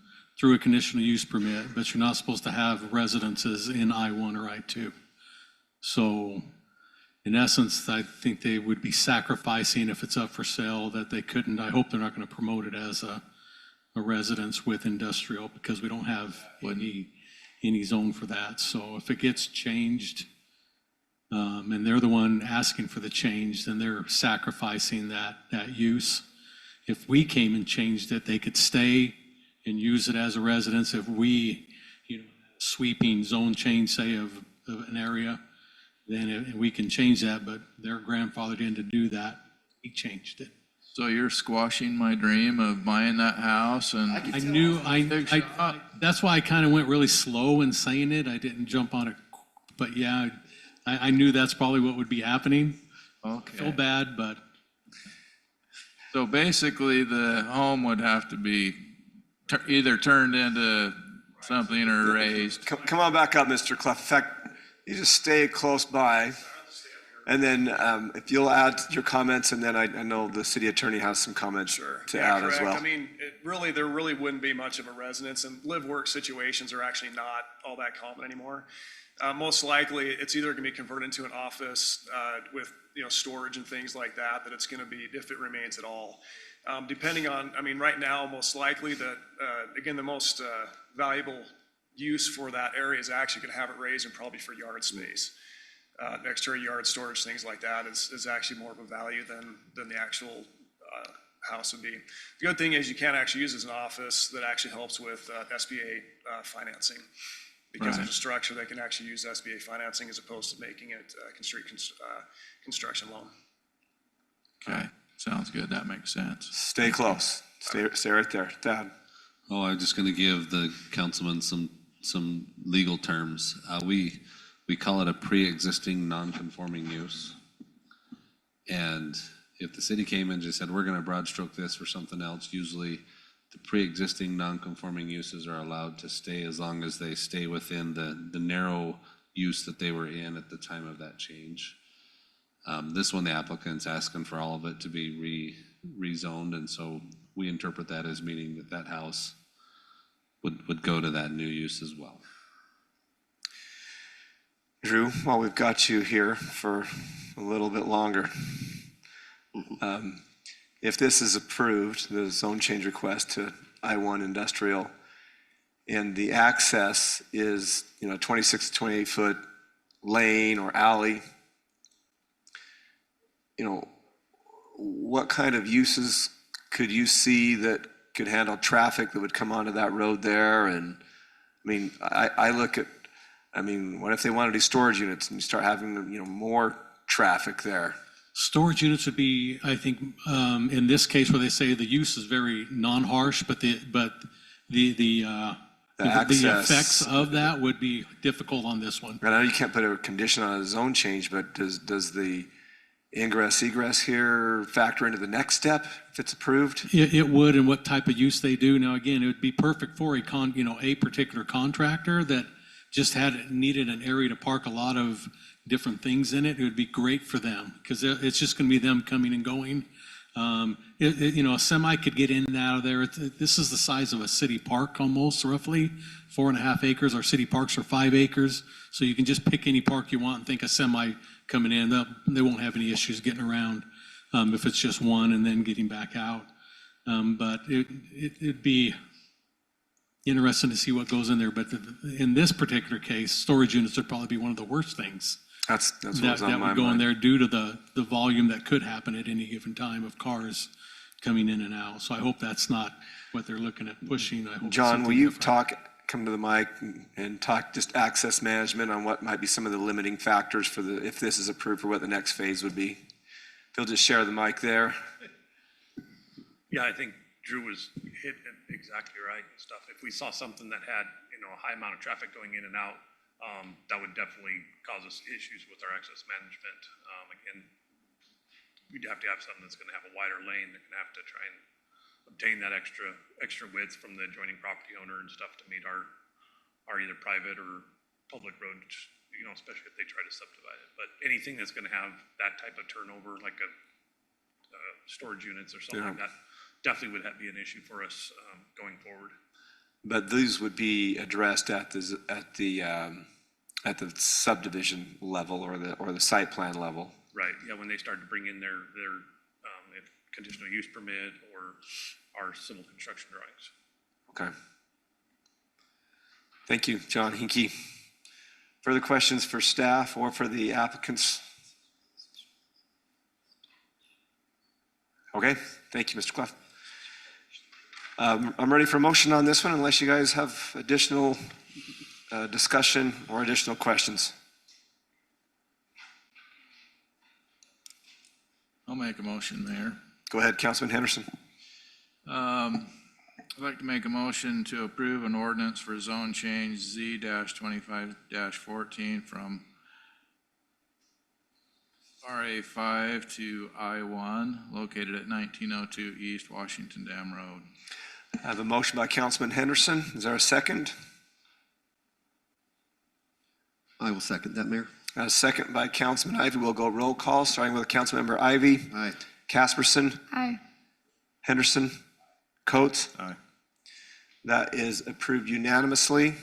through a conditional use permit, but you're not supposed to have residences in I-1 or I-2. So in essence, I think they would be sacrificing, if it's up for sale, that they couldn't. I hope they're not going to promote it as a residence with industrial, because we don't have any zone for that. So if it gets changed, and they're the one asking for the change, then they're sacrificing that use. If we came and changed it, they could stay and use it as a residence. If we, sweeping zone change, say, of an area, then we can change that, but they're grandfathered in to do that. We changed it. So you're squashing my dream of buying that house and. That's why I kind of went really slow in saying it. I didn't jump on it, but yeah, I knew that's probably what would be happening. Okay. Feel bad, but. So basically, the home would have to be either turned into something or raised. Come on back up, Mr. Clough. In fact, you just stay close by. And then if you'll add your comments, and then I know the city attorney has some comments to add as well. I mean, there really wouldn't be much of a residence, and live-work situations are actually not all that common anymore. Most likely, it's either going to be converted into an office with storage and things like that it's going to be, if it remains at all. Depending on, right now, most likely that, again, the most valuable use for that area is actually going to have it raised and probably for yard space. Next to a yard storage, things like that is actually more of a value than the actual house would be. The good thing is you can actually use it as an office that actually helps with SBA financing. Because there's a structure, they can actually use SBA financing as opposed to making it construction loan. Okay, sounds good. That makes sense. Stay close. Stay right there. Dad. Oh, I'm just going to give the councilman some legal terms. We call it a pre-existing non-conforming use. And if the city came and just said, we're going to broad stroke this or something else, usually the pre-existing non-conforming uses are allowed to stay as long as they stay within the narrow use that they were in at the time of that change. This one, the applicant's asking for all of it to be rezoned, and so we interpret that as meaning that house would go to that new use as well. Drew, while we've got you here for a little bit longer, if this is approved, the zone change request to I-1 industrial, and the access is 26 to 28 foot lane or alley, what kind of uses could you see that could handle traffic that would come onto that road there? And I look at, what if they want to do storage units and you start having more traffic there? Storage units would be, I think, in this case where they say the use is very non-harsh, but the effects of that would be difficult on this one. I know you can't put a condition on a zone change, but does the ingress egress here factor into the next step if it's approved? It would, and what type of use they do. Now, again, it would be perfect for a particular contractor that just needed an area to park a lot of different things in it. It would be great for them because it's just going to be them coming and going. A semi could get in and out of there. This is the size of a city park almost, roughly 4.5 acres. Our city parks are 5 acres, so you can just pick any park you want and think a semi coming in. They won't have any issues getting around if it's just one and then getting back out. But it'd be interesting to see what goes in there. But in this particular case, storage units would probably be one of the worst things. That's what was on my would go in mind. there due to the volume that could happen at any given time of cars coming in and out. So I hope that's not what they're looking at pushing. I hope John, will you come to the mic and talk just access management on what might be some of the limiting factors for if this is approved, for what the next phase would be? If you'll just share the mic there. Yeah, I think Drew was hit exactly right and stuff. If we saw something that had, a high amount of traffic going in and out, that would definitely cause us issues with our access management. Again, we'd have to have something that's gonna have a wider lane. They're gonna have to try and obtain that extra width from the adjoining property owner and stuff to meet our either private or public roads, especially if they try to subdivide it. But anything that's gonna have that type of turnover, like a storage units or something like that, definitely would be an issue for us going forward. But these would be addressed at the subdivision level or the site plan level. Right, yeah, when they start to bring in their if conditional use permit or our civil construction drawings. Okay. Thank you, John Hinkie. Further questions for staff or for the applicants? Okay, thank you, Mr. Clough. I'm ready for a motion on this one unless you guys have additional discussion or additional questions. I'll make a motion, Mayor. Go ahead, Councilman Henderson. I'd like to make a motion to approve an ordinance for zone change Z-25-14 from RA5 to I1, located at 1902 East Washington Dam Road. I have a motion by Councilman Henderson. Is there a second? I will second that, Mayor. A second by Councilman Ivy. We'll go roll call, starting with Councilmember Ivy. Aye. Casperson. Aye. Henderson. Coates. Aye. That is approved unanimously.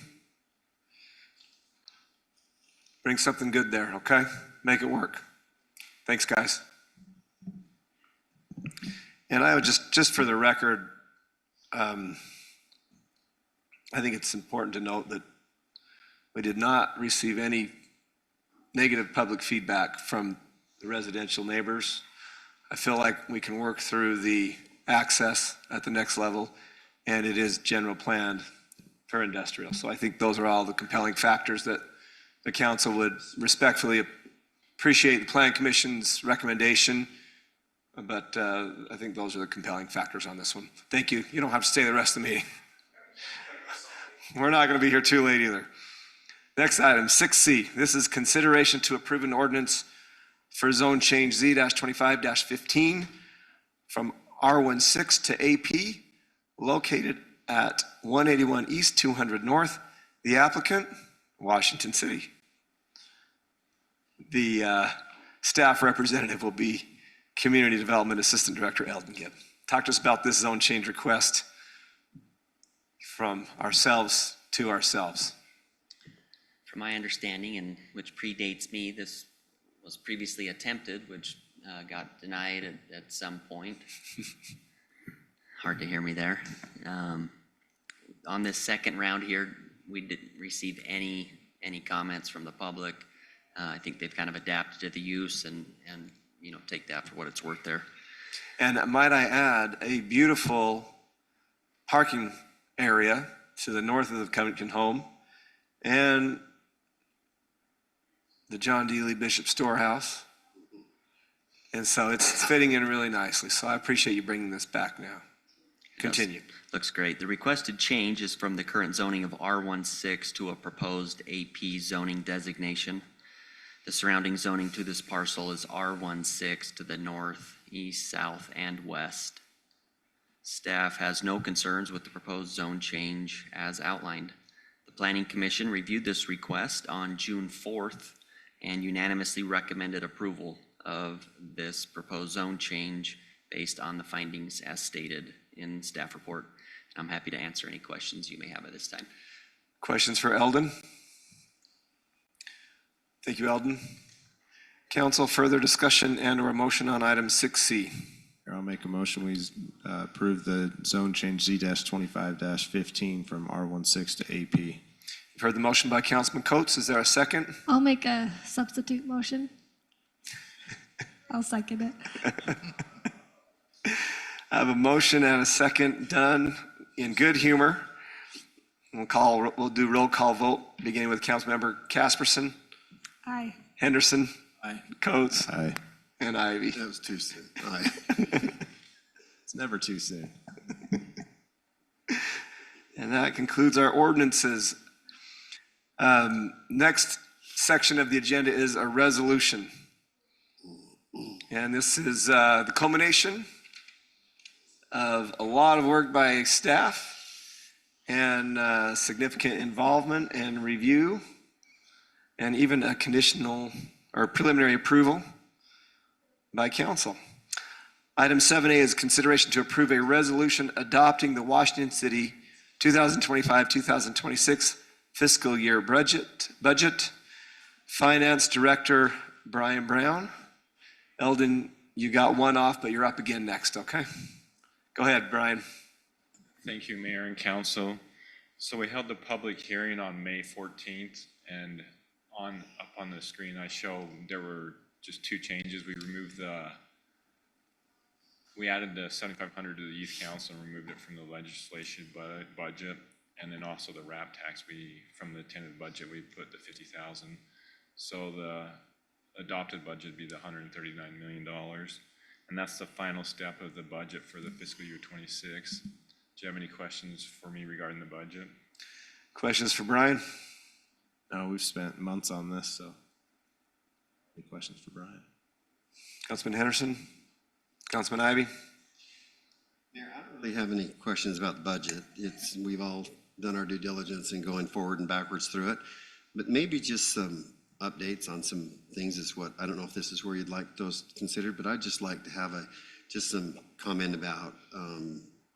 Bring something good there, okay? Make it work. Thanks, guys. And I would just for the record, I think it's important to note that we did not receive any negative public feedback from the residential neighbors. I feel like we can work through the access at the next level, and it is general planned for industrial. So I think those are all the compelling factors that the council would respectfully appreciate the Plan Commission's recommendation, but I think those are the compelling factors on this one. Thank you. You don't have to stay the rest of the meeting. We're not going to be here too late either. Next item, 6C. This is consideration to approve an ordinance for zone change Z-25-15 from R16 to AP, located at 181 East, 200 North. The applicant, Washington City. The staff representative will be Community Development Assistant Director Eldon Gibb. Talk to us about this zone change request from ourselves to ourselves. From my understanding, and which predates me, this was previously attempted, which got denied at some point. Hard to hear me there. On this second round here, we didn't receive any comments from the public. I think they've kind of adapted to the use and take that for what it's worth there. And might I add, a beautiful parking area to the north of the Covington home and the John D. Lee Bishop Storehouse. And so it's fitting in really nicely. So I appreciate you bringing this back now. Continue. Looks great. The requested change is from the current zoning of R16 to a proposed AP zoning designation. The surrounding zoning to this parcel is R16 to the north, east, south, and west. Staff has no concerns with the proposed zone change as outlined. The Planning Commission reviewed this request on June 4th and unanimously recommended approval of this proposed zone change based on the findings as stated in staff report. I'm happy to answer any questions you may have at this time. Questions for Eldon? Thank you, Eldon. Council, further discussion and or motion on item 6C. Here, I'll make a motion. We approve the zone change Z-25-15 from R16 to AP. You've heard the motion by Councilman Coates. Is there a second? I'll make a substitute motion. I'll second it. I have a motion and a second done in good humor. We'll do roll call vote, beginning with Councilmember Casperson. Aye. Henderson. Aye. Coates. Aye. And Ivy. That was too soon. Aye. It's never too soon. And that concludes our ordinances. Next section of the agenda is a resolution. And this is the culmination of a lot of work by staff and significant involvement and review, and even a conditional or preliminary approval by council. Item 7A is consideration to approve a resolution adopting the Washington City 2025-2026 fiscal year budget. Finance Director Brian Brown. Eldon, you got one off, but you're up again next, okay? Go ahead, Brian. Thank you, Mayor and Council. So we held the public hearing on May 14th, and up on the screen I show there were just two changes. We added the $7,500 to the Youth Council and removed it from the legislation budget, and then also the RAP tax. From the tentative budget, we put the $50,000. So the adopted budget would be the $139 million, and that's the final step of the budget for the fiscal year 26. Do you have any questions for me regarding the budget? Questions for Brian? No, we've spent months on this, so any questions for Brian? Councilman Henderson? Councilman Ivy? Mayor, I don't really have any questions about the budget. We've all done our due diligence in going forward and backwards through it, but maybe just some updates on some things is what, I don't know if this is where you'd like those considered, but I'd just like to have just some comment about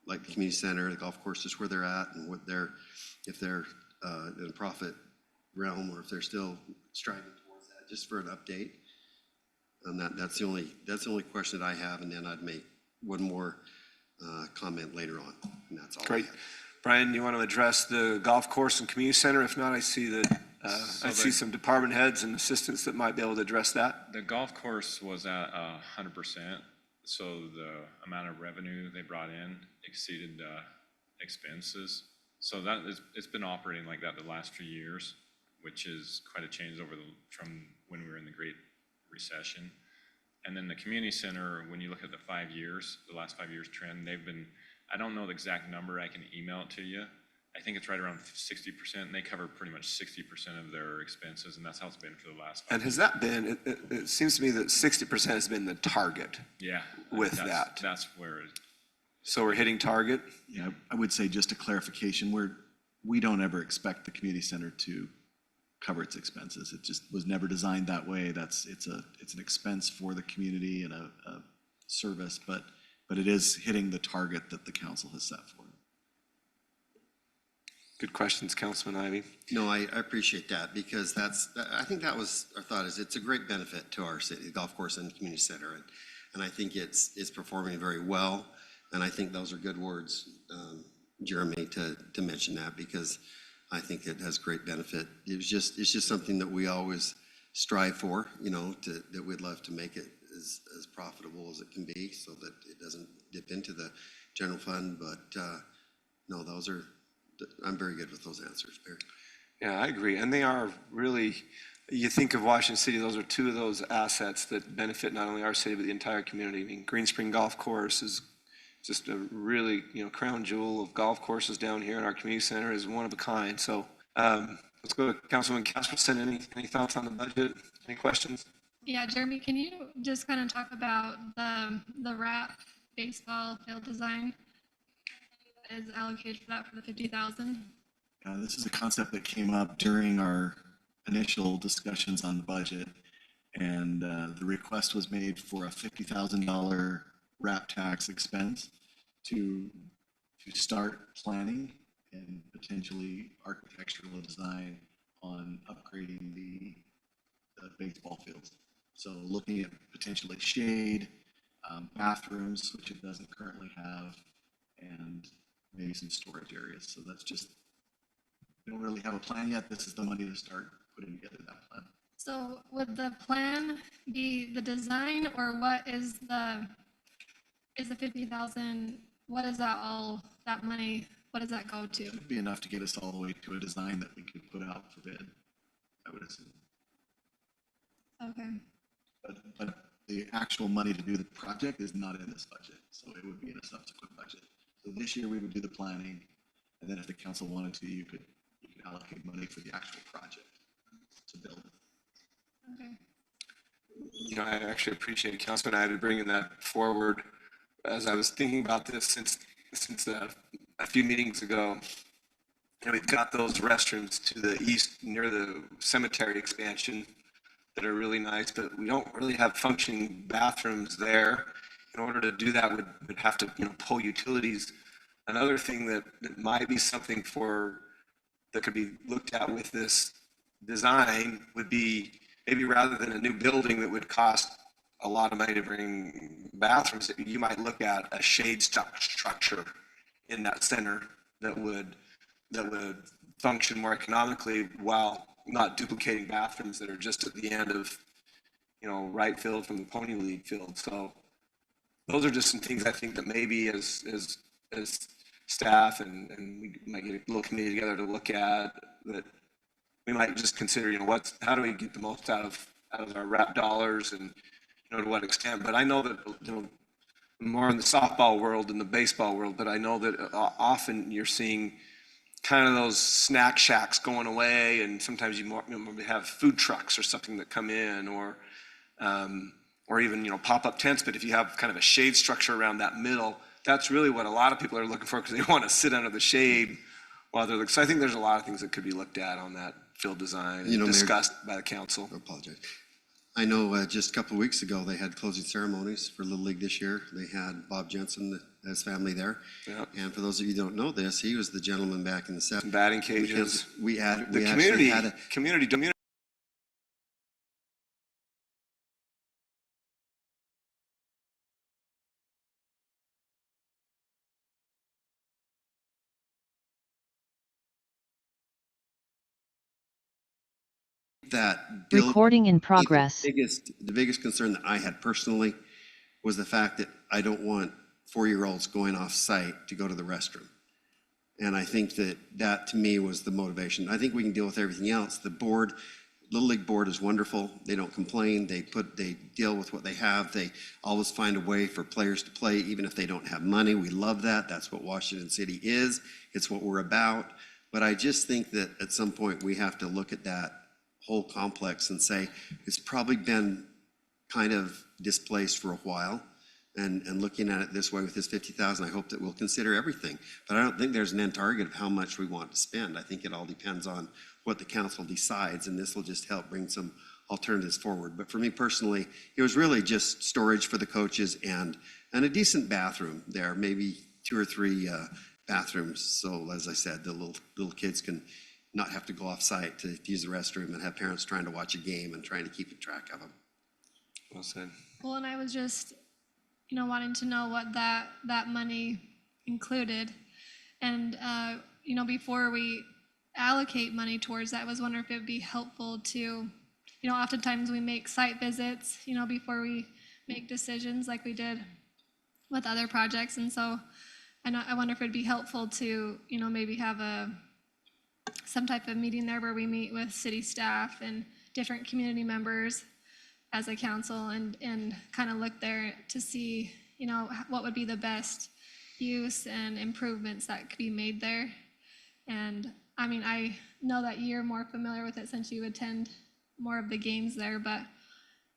like the community center, the golf courses, where they're at and if they're in a profit realm or if they're still striving towards that, just for an update. And that's the only question that I have, and then I'd make one more comment later on, and that's all. Great. Brian, you want to address the golf course and community center? If not, I see that I see some department heads and assistants that might be able to address that. The golf course was at 100%, so the amount of revenue they brought in exceeded expenses. So it's been operating like that the last few years, which is quite a change from when we were in the Great Recession. And then the community center, when you look at the last 5 years trend, I don't know the exact number, I can email it to you. I think it's right around 60%, and they cover pretty much 60% of their expenses, and that's how it's been for the last 5 years. And has that been, it seems to me that 60% has been the target. Yeah. That. That's where So we're hitting target? Yeah, I would say just a clarification, we don't ever expect the community center to cover its expenses. It just was never designed that way. It's an expense for the community and a service, but it is hitting the target that the council has set for it. Good questions, Councilman Ivy. No, I appreciate that, because I think that was our thought, is it's a great benefit to our city, the golf course and the community center. And I think it's performing very well. And I think those are good words, Jeremy, to mention that, because I think it has great benefit. It's just something that we always strive for, that we'd love to make it as profitable as it can be, so that it doesn't dip into the general fund. But no, I'm very good with those answers, Barry. Yeah, I agree. And they are really, you think of Washington City, those are two of those assets that benefit not only our city, but the entire community. I mean, Green Spring Golf Course is just a really, crown jewel of golf courses down here, and our community center is one of a kind. So let's go to Councilman Casperson. Any thoughts on the budget? Any questions? Yeah, Jeremy, can you just kind of talk about the RAP baseball field design that is allocated for that, for the $50,000? This is a concept that came up during our initial discussions on the budget, and the request was made for a $50,000 RAP tax expense to start planning and potentially architectural design on upgrading the baseball fields. So looking at potentially shade, bathrooms, which it doesn't currently have, and maybe some storage areas. So that's just, we don't really have a plan yet. This is the money to start putting together that plan. So would the plan be the design, or what is the 50,000, what is that money, what does that go to? It'd be enough to get us all the way to a design that we could put out for bid, I would assume. Okay. But the actual money to do the project is not in this budget, so it would be in a subsequent budget. So this year we would do the planning, And then if the council wanted to, you could allocate money for the actual project to build. Okay. You know, I actually appreciate Councilman Ida bringing that forward. As I was thinking about this since a few meetings ago, you know, we've got those restrooms to the east near the cemetery expansion that are really nice, but we don't really have functioning bathrooms there. In order to do that, we'd have to, you know, pull utilities. Another thing that might be something that could be looked at with this design would be maybe rather than a new building that would cost a lot of money to bring bathrooms, you might look at a shade structure in that center that would function more economically while not duplicating bathrooms that are just at the end of, you know, right field from the Pony League field. So those are just some things I think that maybe as staff and we might get a little committee together to look at, that we might just consider, you know, how do we get the most out of our RAP dollars, and, you know, to what extent. But I know that, you know, more in the softball world than the baseball world, but I know that often you're seeing kind of those snack shacks going away, and sometimes you have food trucks or something that come in, or even, you know, pop-up tents. But if you have kind of a shade structure around that middle, that's really what a lot of people are looking for, because they want to sit under the shade while they're looking. So I think there's a lot of things that could be looked at on that field design and discussed by the council. I apologize. I know just a couple of weeks ago, they had closing ceremonies for Little League this year. They had Bob Jensen, his family there. Yep. And for those of you who don't know this, he was the gentleman back in the 70s. Batting cages. We The actually had a community that Recording in progress. The biggest concern that I had personally was the fact that I don't want 4-year-olds going off site to go to the restroom. And I think that to me was the motivation. I think we can deal with everything else. The board, Little League board is wonderful. They don't complain. They deal with what they have. They always find a way for players to play, even if they don't have money. We love that. That's what Washington City is. It's what we're about. But I just think that at some point we have to look at that whole complex and say, it's probably been kind of displaced for a while. And looking at it this way with this 50,000, I hope that we'll consider everything. But I don't think there's an end target of how much we want to spend. I think it all depends on what the council decides, and this will just help bring some alternatives forward. But for me personally, it was really just storage for the coaches and a decent bathroom there, maybe 2 or 3 bathrooms. So as I said, the little kids can not have to go off site to use the restroom and have parents trying to watch a game and trying to keep track of them. Well said. Well, and I was just, you know, wanting to know what that money included. And, you know, before we allocate money towards that, I was wondering if it would be helpful to, you know, oftentimes we make site visits, you know, before we make decisions like we did with other projects. And so I wonder if it'd be helpful to, you know, maybe have some type of meeting there where we meet with city staff and different community members as a council and kind of look there to see, you know, what would be the best use and improvements that could be made there. And I mean, I know that you're more familiar with it since you attend more of the games there, but,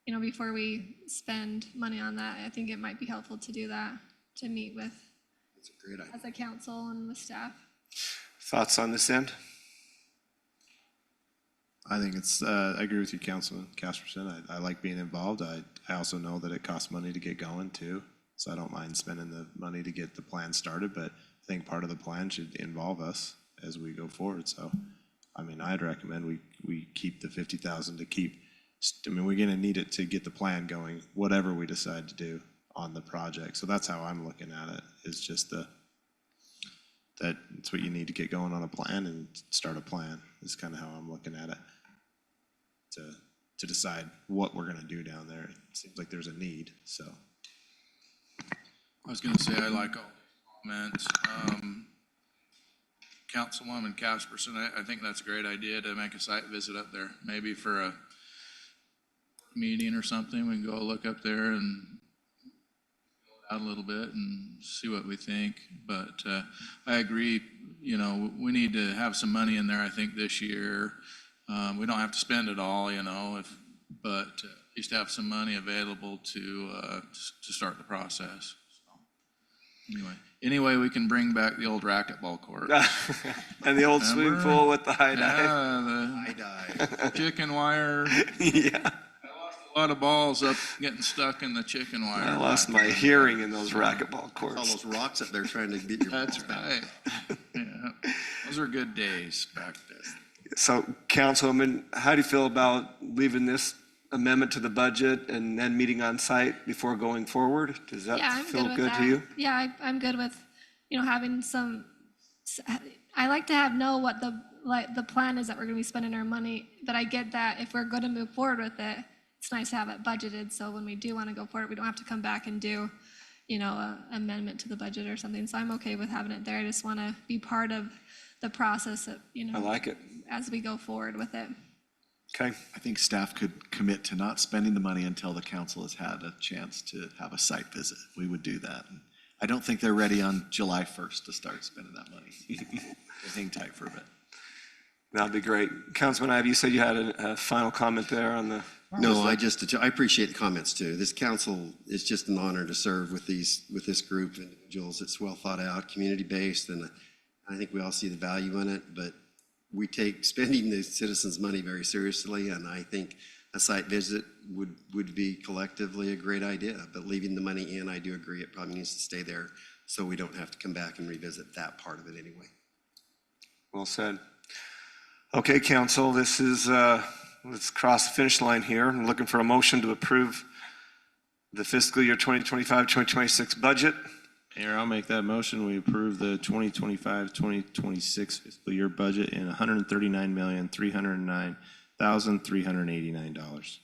you know, before we spend money on that, I think it might be helpful to do that, to meet with That's a great idea. as a council and with staff. Thoughts on this end? I think I agree with you, Councilman Casperson. I like being involved. I also know that it costs money to get going too. So I don't mind spending the money to get the plan started, but I think part of the plan should involve us as we go forward. So, I mean, I'd recommend we keep the 50,000 to keep, I mean, we're gonna need it to get the plan going, whatever we decide to do on the project. So that's how I'm looking at it, is just that it's what you need to get going on a plan and start a plan is kind of how I'm looking at it. To decide what we're gonna do down there. It seems like there's a need, so. I was gonna say, I like all the comments. Councilwoman Casperson, I think that's a great idea to make a site visit up there, maybe for a meeting or something. We can go look up there and out a little bit and see what we think. But I agree, you know, we need to have some money in there, I think, this year. We don't have to spend it all, you know, but at least have some money available to start the process. So, anyway, we can bring back the old racquetball court. And the old swimming Remember? pool with the high dive. Yeah, the chicken wire. Yeah. A lot of balls up getting stuck in the chicken wire. I lost my hearing in those racquetball All courts. those rocks up there trying to get your. That's right. Yeah, those are good days back then. So, Councilwoman, how do you feel about leaving this amendment to the budget and then meeting on site before going forward? Does that Yeah, I'm feel with good that. to you? Yeah, I'm good with, having some, I like to know what the plan is that we're gonna be spending our money, but I get that if we're gonna move forward with it, it's nice to have it budgeted, so when we do wanna go forward, we don't have to come back and do, a amendment to the budget or something, so I'm okay with having it there. I just wanna be part of the process of, I like it. as we go forward with it. Okay. I think staff could commit to not spending the money until the council has had a chance to have a site visit. We would do that. And I don't think they're ready on July 1st to start spending that money. So hang tight for a bit. That'd be great. Councilman Ivey, you said you had a final comment there on the. No, I appreciate the comments too. This council is just an honor to serve with this group of individuals. It's well thought out, community-based, and I think we all see the value in it, but we take spending the citizens' money very seriously, and I think a site visit would be collectively a great idea, but leaving the money in, I do agree, it probably needs to stay there so we don't have to come back and revisit that part of it anyway. Well said. Okay, council, this is, let's cross the finish line here. I'm looking for a motion to approve the fiscal year 2025-2026 budget. Mayor, I'll make that motion. We approve the 2025-2026 fiscal year budget in $139,309,389.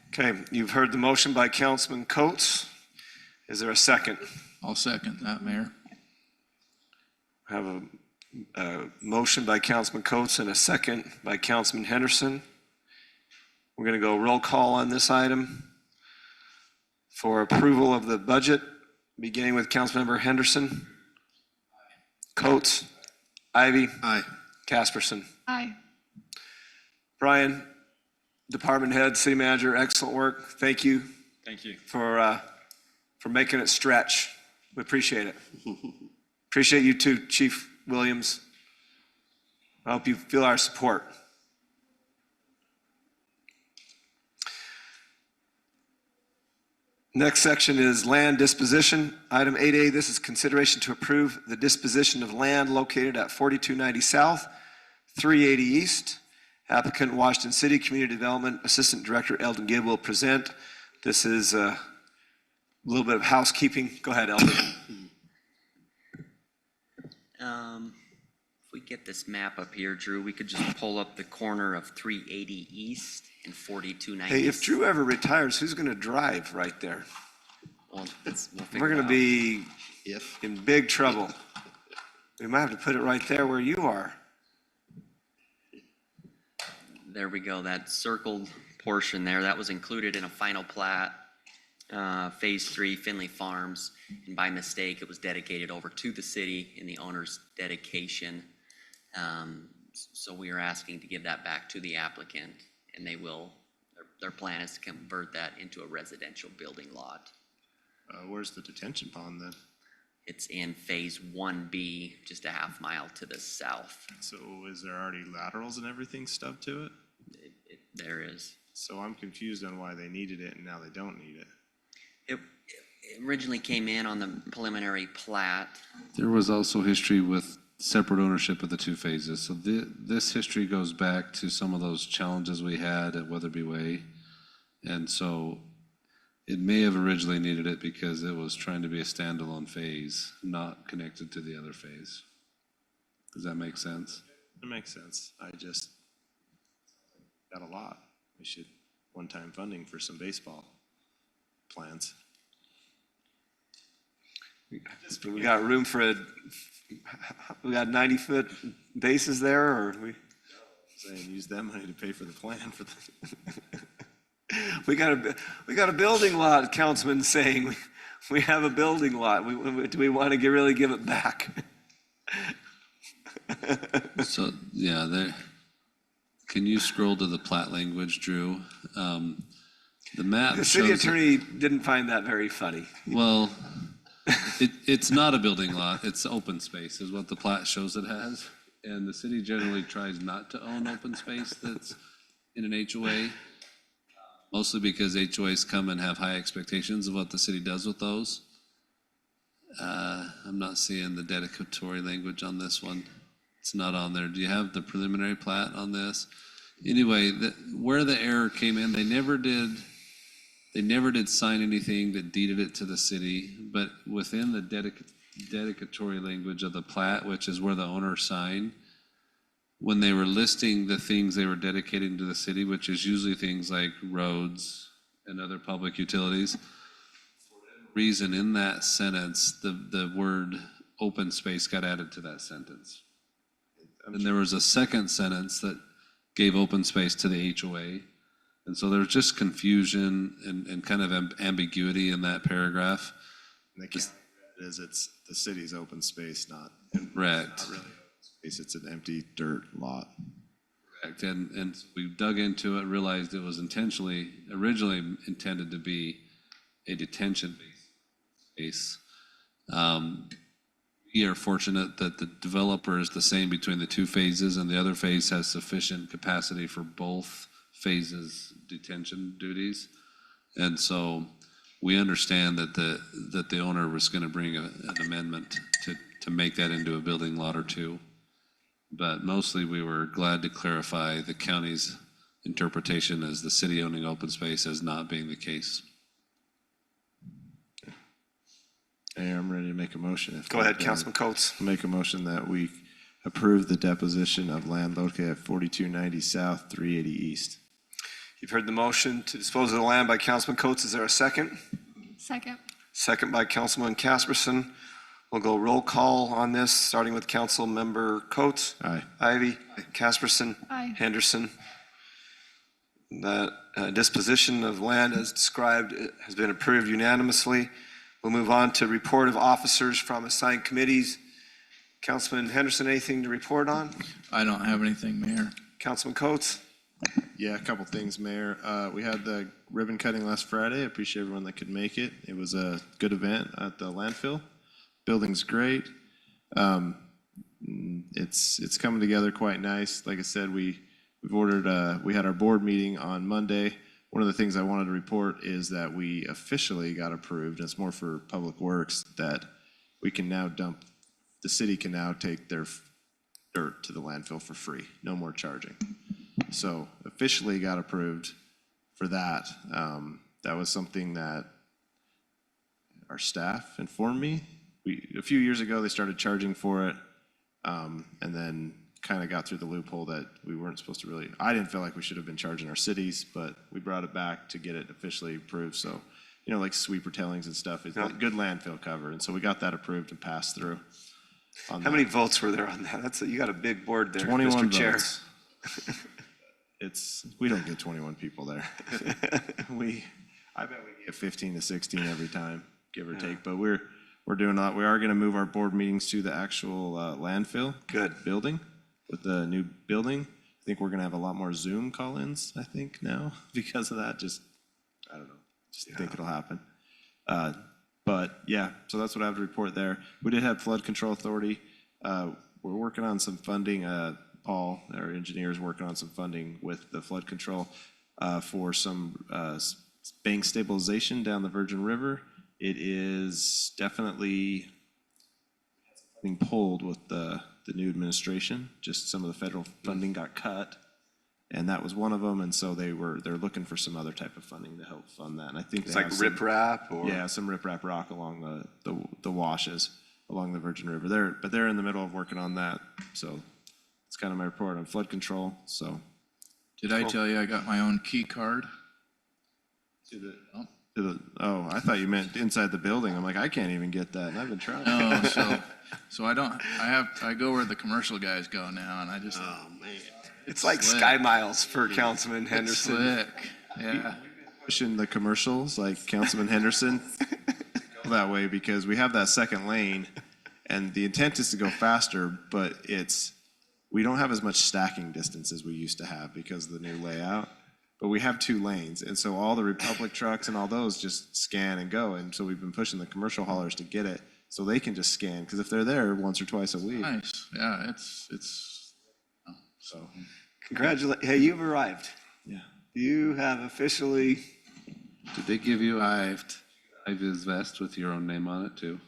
Okay, you've heard the motion by Councilman Coates. Is there a second? I'll second that, Mayor. I have a motion by Councilman Coates and a second by Councilman Henderson. We're going to go roll call on this item for approval of the budget, beginning with Councilmember Henderson. Coates. Ivey. Aye. Casperson. Aye. Brian, Department Head, City Manager, excellent work. Thank you Thank you. for making it stretch. We appreciate it. Appreciate you too, Chief Williams. I hope you feel our support. Next section is land disposition. Item 8A, this is consideration to approve the disposition of land located at 4290 South, 380 East. Applicant Washington City Community Development Assistant Director Eldon Gibb will present. This is a little bit of housekeeping. Go ahead, Eldon. If we get this map up here, Drew, we could just pull up the corner of 380 East and 4290. Hey, if Drew ever retires, who's going to drive right there? Well, we'll figure We're it going to out. be in big trouble. We might have to put it right there where you are. There we go, that circled portion there, that was included in a final plat, Phase 3 Finley Farms, and by mistake, it was dedicated over to the city in the owner's dedication. So we are asking to give that back to the applicant, and they will, their plan is to convert that into a residential building lot. Where's the detention pond then? It's in Phase 1B, just a half mile to the south. So is there already laterals and everything stubbed to it? There is. So I'm confused on why they needed it and now they don't need it. It originally came in on the preliminary plat. There was also history with separate ownership of the two phases. So this history goes back to some of those challenges we had at Weatherby Way. And so it may have originally needed it because it was trying to be a standalone phase, not connected to the other phase. Does that make sense? It makes sense. I just got a lot. We should one-time funding for some baseball plans. We got room for we got 90-foot bases there, or we? Saying use that money to pay for the plan for the. We got a building lot, Councilman saying we have a building lot. Do we want to really give it back? So, yeah, there, can you scroll to the plat language, Drew? The map The city shows, attorney didn't find that very funny. well, it's not a building lot, it's open space is what the plat shows it has. And the city generally tries not to own open space that's in an HOA, mostly because HOAs come and have high expectations of what the city does with those. I'm not seeing the dedicatory language on this one. It's not on there. Do you have the preliminary plat on this? Anyway, where the error came in, they never did sign anything that deeded it to the city, but within the dedicatory language of the plat, which is where the owner signed, when they were listing the things they were dedicating to the city, which is usually things like roads and other public utilities, reason in that sentence, the word open space got added to that sentence. And there was a second sentence that gave open space to the HOA. And so there's just confusion and kind of ambiguity in that paragraph. And the county is it's the city's open space, not Correct. not really open space. It's an empty dirt lot. Correct. And we dug into it, realized it was originally intended to be a detention space. We are fortunate that the developer is the same between the two phases, and the other phase has sufficient capacity for both phases detention duties. And so we understand that the owner was going to bring an amendment to make that into a building lot or two. But mostly we were glad to clarify the county's interpretation as the city owning open space as not being the case. Hey, I'm ready to make a motion. Go ahead, Councilman Coates. Make a motion that we approve the deposition of land located at 4290 South, 380 East. You've heard the motion to dispose of the land by Councilman Coates. Is there a second? Second. Second by Councilman Casperson. We'll go roll call on this, starting with Councilmember Coates. Aye. Ivy. Casperson. Aye. Henderson. The disposition of land as described has been approved unanimously. We'll move on to report of officers from assigned committees. Councilman Henderson, anything to report on? I don't have anything, Mayor. Councilman Coates? Yeah, a couple things, Mayor. We had the ribbon cutting last Friday. I appreciate everyone that could make it. It was a good event at the landfill. Building's great. It's coming together quite nice. Like I said, we've ordered, we had our board meeting on Monday. One of the things I wanted to report is that we officially got approved, and it's more for Public Works, that we can now the city can now take their dirt to the landfill for free, no more charging. So officially got approved for that. That was something that our staff informed me. A few years ago, they started charging for it, and then kind of got through the loophole that we weren't supposed to really, I didn't feel like we should have been charging our cities, but we brought it back to get it officially approved. So, you know, like sweeper tailings and stuff, it's good landfill cover. And so we got that approved and passed through. How many votes were there on that? You got a big board there, 21 Mr. Chair. votes. We don't get 21 people there. I bet we get 15 to 16 every time, give or take, but we're doing that. We are going to move our board meetings to the actual landfill. Good. Building with the new building. I think we're going to have a lot more Zoom call-ins, I think, now because of that. I don't know, think it'll happen. But yeah, so that's what I have to report there. We did have Flood Control Authority. We're working on some funding. Paul, our engineer, is working on some funding with the flood control for some bank stabilization down the Virgin River. It is definitely being pulled with the new administration. Just some of the federal funding got cut, and that was one of them. And so they're looking for some other type of funding to help fund that. And I think it's like riprap, or some riprap rock along the washes along the Virgin River. They're in the middle of working on that. So it's kind of my report on flood control. So Did I tell you I got my own key card? I thought you meant inside the building. I'm like, I can't even get that, and I've been trying. No, so I go where the commercial guys go now, and I just. Oh, man. It's like slick. Sky Miles for Councilman It's Henderson. slick, yeah. Pushing the commercials like Councilman Henderson that way because we have that second lane, And the intent is to go faster, but we don't have as much stacking distance as we used to have because of the new layout. But we have 2 lanes, and so all the Republic trucks and all those just scan and go. And so we've been pushing the commercial haulers to get it so they can just scan, because if they're there once or twice a week. Nice, yeah, So, Congratulations. Hey, you've arrived. yeah. You have officially, Did they give you a Iviz vest with your own name on it too?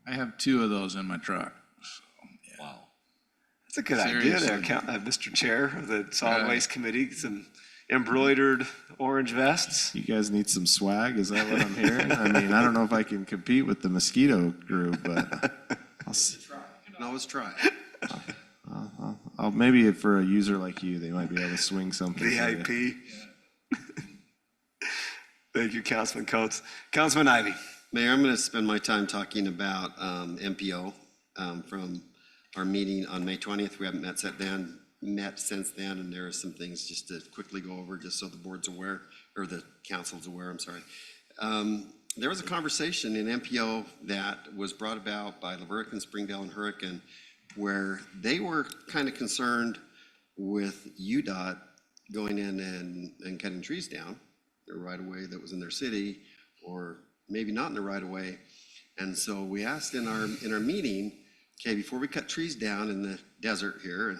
I have 2 of those in my truck. Wow. that's a good idea there, Seriously. Mr. Chair of the Solid Right. Waste Committee, some embroidered orange vests. You guys need some swag, is that what I'm hearing? I mean, I don't know if I can compete with the Mosquito group, but I'll Can always try. maybe for a user like you, they might be able to swing something. for you. VIP. Thank you, Councilman Coates. Councilman Ivy. Mayor, I'm going to spend my time talking about MPO from our meeting on May 20th. We haven't met since then, and there are some things just to quickly go over, just so the board's aware, or the council's aware, I'm sorry. There was a conversation in MPO that was brought about by Laverick, Springdale, and Hurricane, where they were kind of concerned with UDOT going in and cutting trees down, the right of way that was in their city, or maybe not in the right of way. And so we asked in our meeting, okay, before we cut trees down in the desert here, and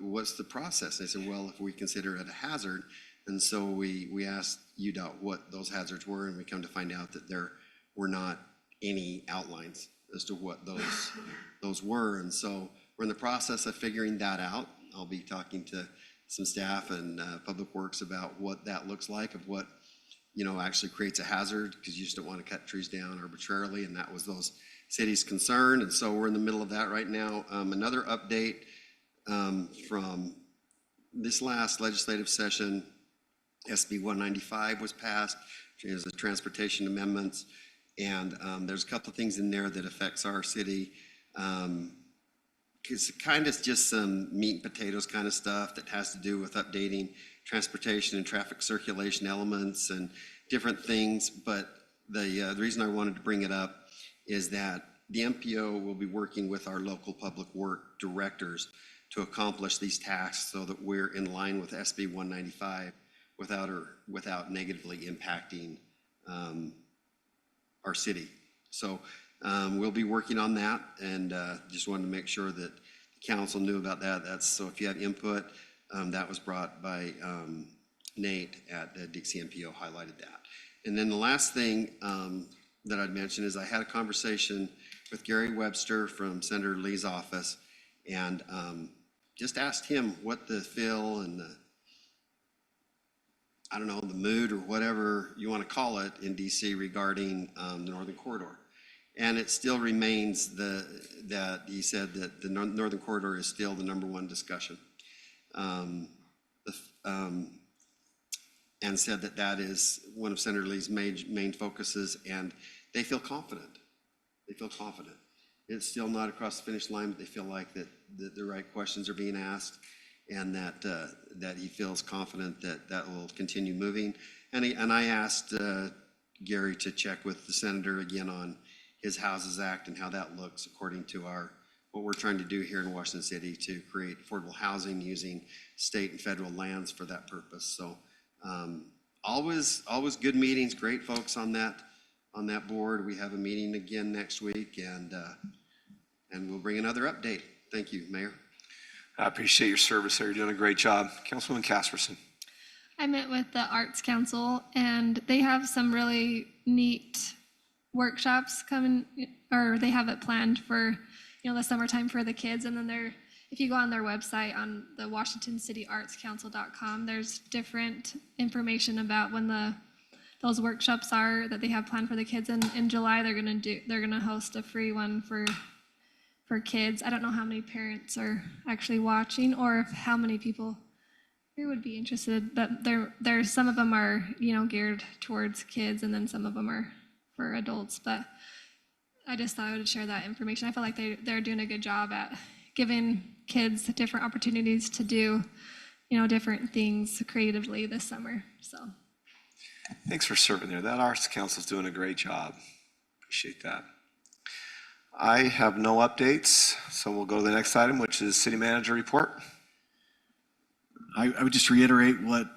what's the process? They said, well, if we consider it a hazard. And so we asked UDOT what those hazards were, and we come to find out that there were not any outlines as to what those were. And so we're in the process of figuring that out. I'll be talking to some staff and Public Works about what that looks like, of what actually creates a hazard, because you just don't want to cut trees down arbitrarily, and that was those cities' concern. And so we're in the middle of that right now. Another update from this last legislative session, SB 195 was passed. There's the transportation amendments, and there's a couple of things in there that affects our city. It's kind of just some meat and potatoes kind of stuff that has to do with updating transportation and traffic circulation elements and different things. But the reason I wanted to bring it up is that the MPO will be working with our local public work directors to accomplish these tasks so that we're in line with SB 195 without negatively impacting our city. So we'll be working on that, and just wanted to make sure that the council knew about that. So if you have input, that was brought by Nate at Dixie MPO, highlighted that. And then the last thing that I'd mention is I had a conversation with Gary Webster from Senator Lee's office, and just asked him what the feel and the mood or whatever you want to call it in DC regarding the Northern Corridor. And it still remains that he said that the Northern Corridor is still the #1 discussion. And said that is one of Senator Lee's main focuses, and they feel confident. They feel confident. It's still not across the finish line, but they feel like that the right questions are being asked, and that he feels confident that will continue moving. And I asked Gary to check with the senator again on his Houses Act and how that looks according to what we're trying to do here in Washington City to create affordable housing using state and federal lands for that purpose. So always good meetings, great folks on that board. We have a meeting again next week, and we'll bring another update. Thank you, Mayor. I appreciate your service there. You're doing a great job. Councilwoman Casperson. I met with the Arts Council, and they have some really neat workshops coming, or they have it planned for, the summertime for the kids. And then if you go on their website on the WashingtonCityArtsCouncil.com, there's different information about when those workshops are that they have planned for the kids. And in July, they're gonna host a free one for kids. I don't know how many parents are actually watching, or how many people who would be interested, but there's some of them are, geared towards kids, and then some of them are for adults. But I just thought I would share that information. I feel like they're doing a good job at giving kids different opportunities to do, different things creatively this summer. So Thanks for serving there. That Arts Council's doing a great job. Appreciate that. I have no updates, so we'll go to the next item, which is city manager report. I would just reiterate what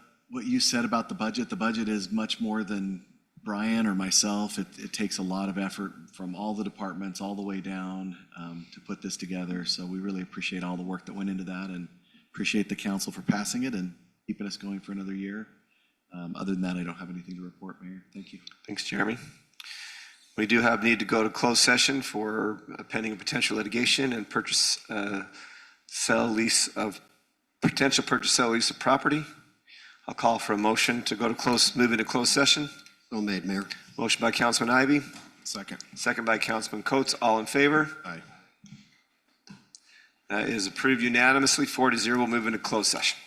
you said about the budget. The budget is much more than Brian or myself. It takes a lot of effort from all the departments, all the way down, to put this together. So we really appreciate all the work that went into that and appreciate the council for passing it and keeping us going for another year. Other than that, I don't have anything to report, Mayor. Thank you. Thanks, Jeremy. We do have need to go to closed session for pending potential litigation and purchase, sell, lease of, potential purchase, sell, lease of property. I'll call for a motion to go to move into closed session. So made, Mayor. Motion by Councilman Ivy, Second. second by Councilman Coates. All in favor? Aye. That is approved unanimously, 4-0. We'll move into closed session.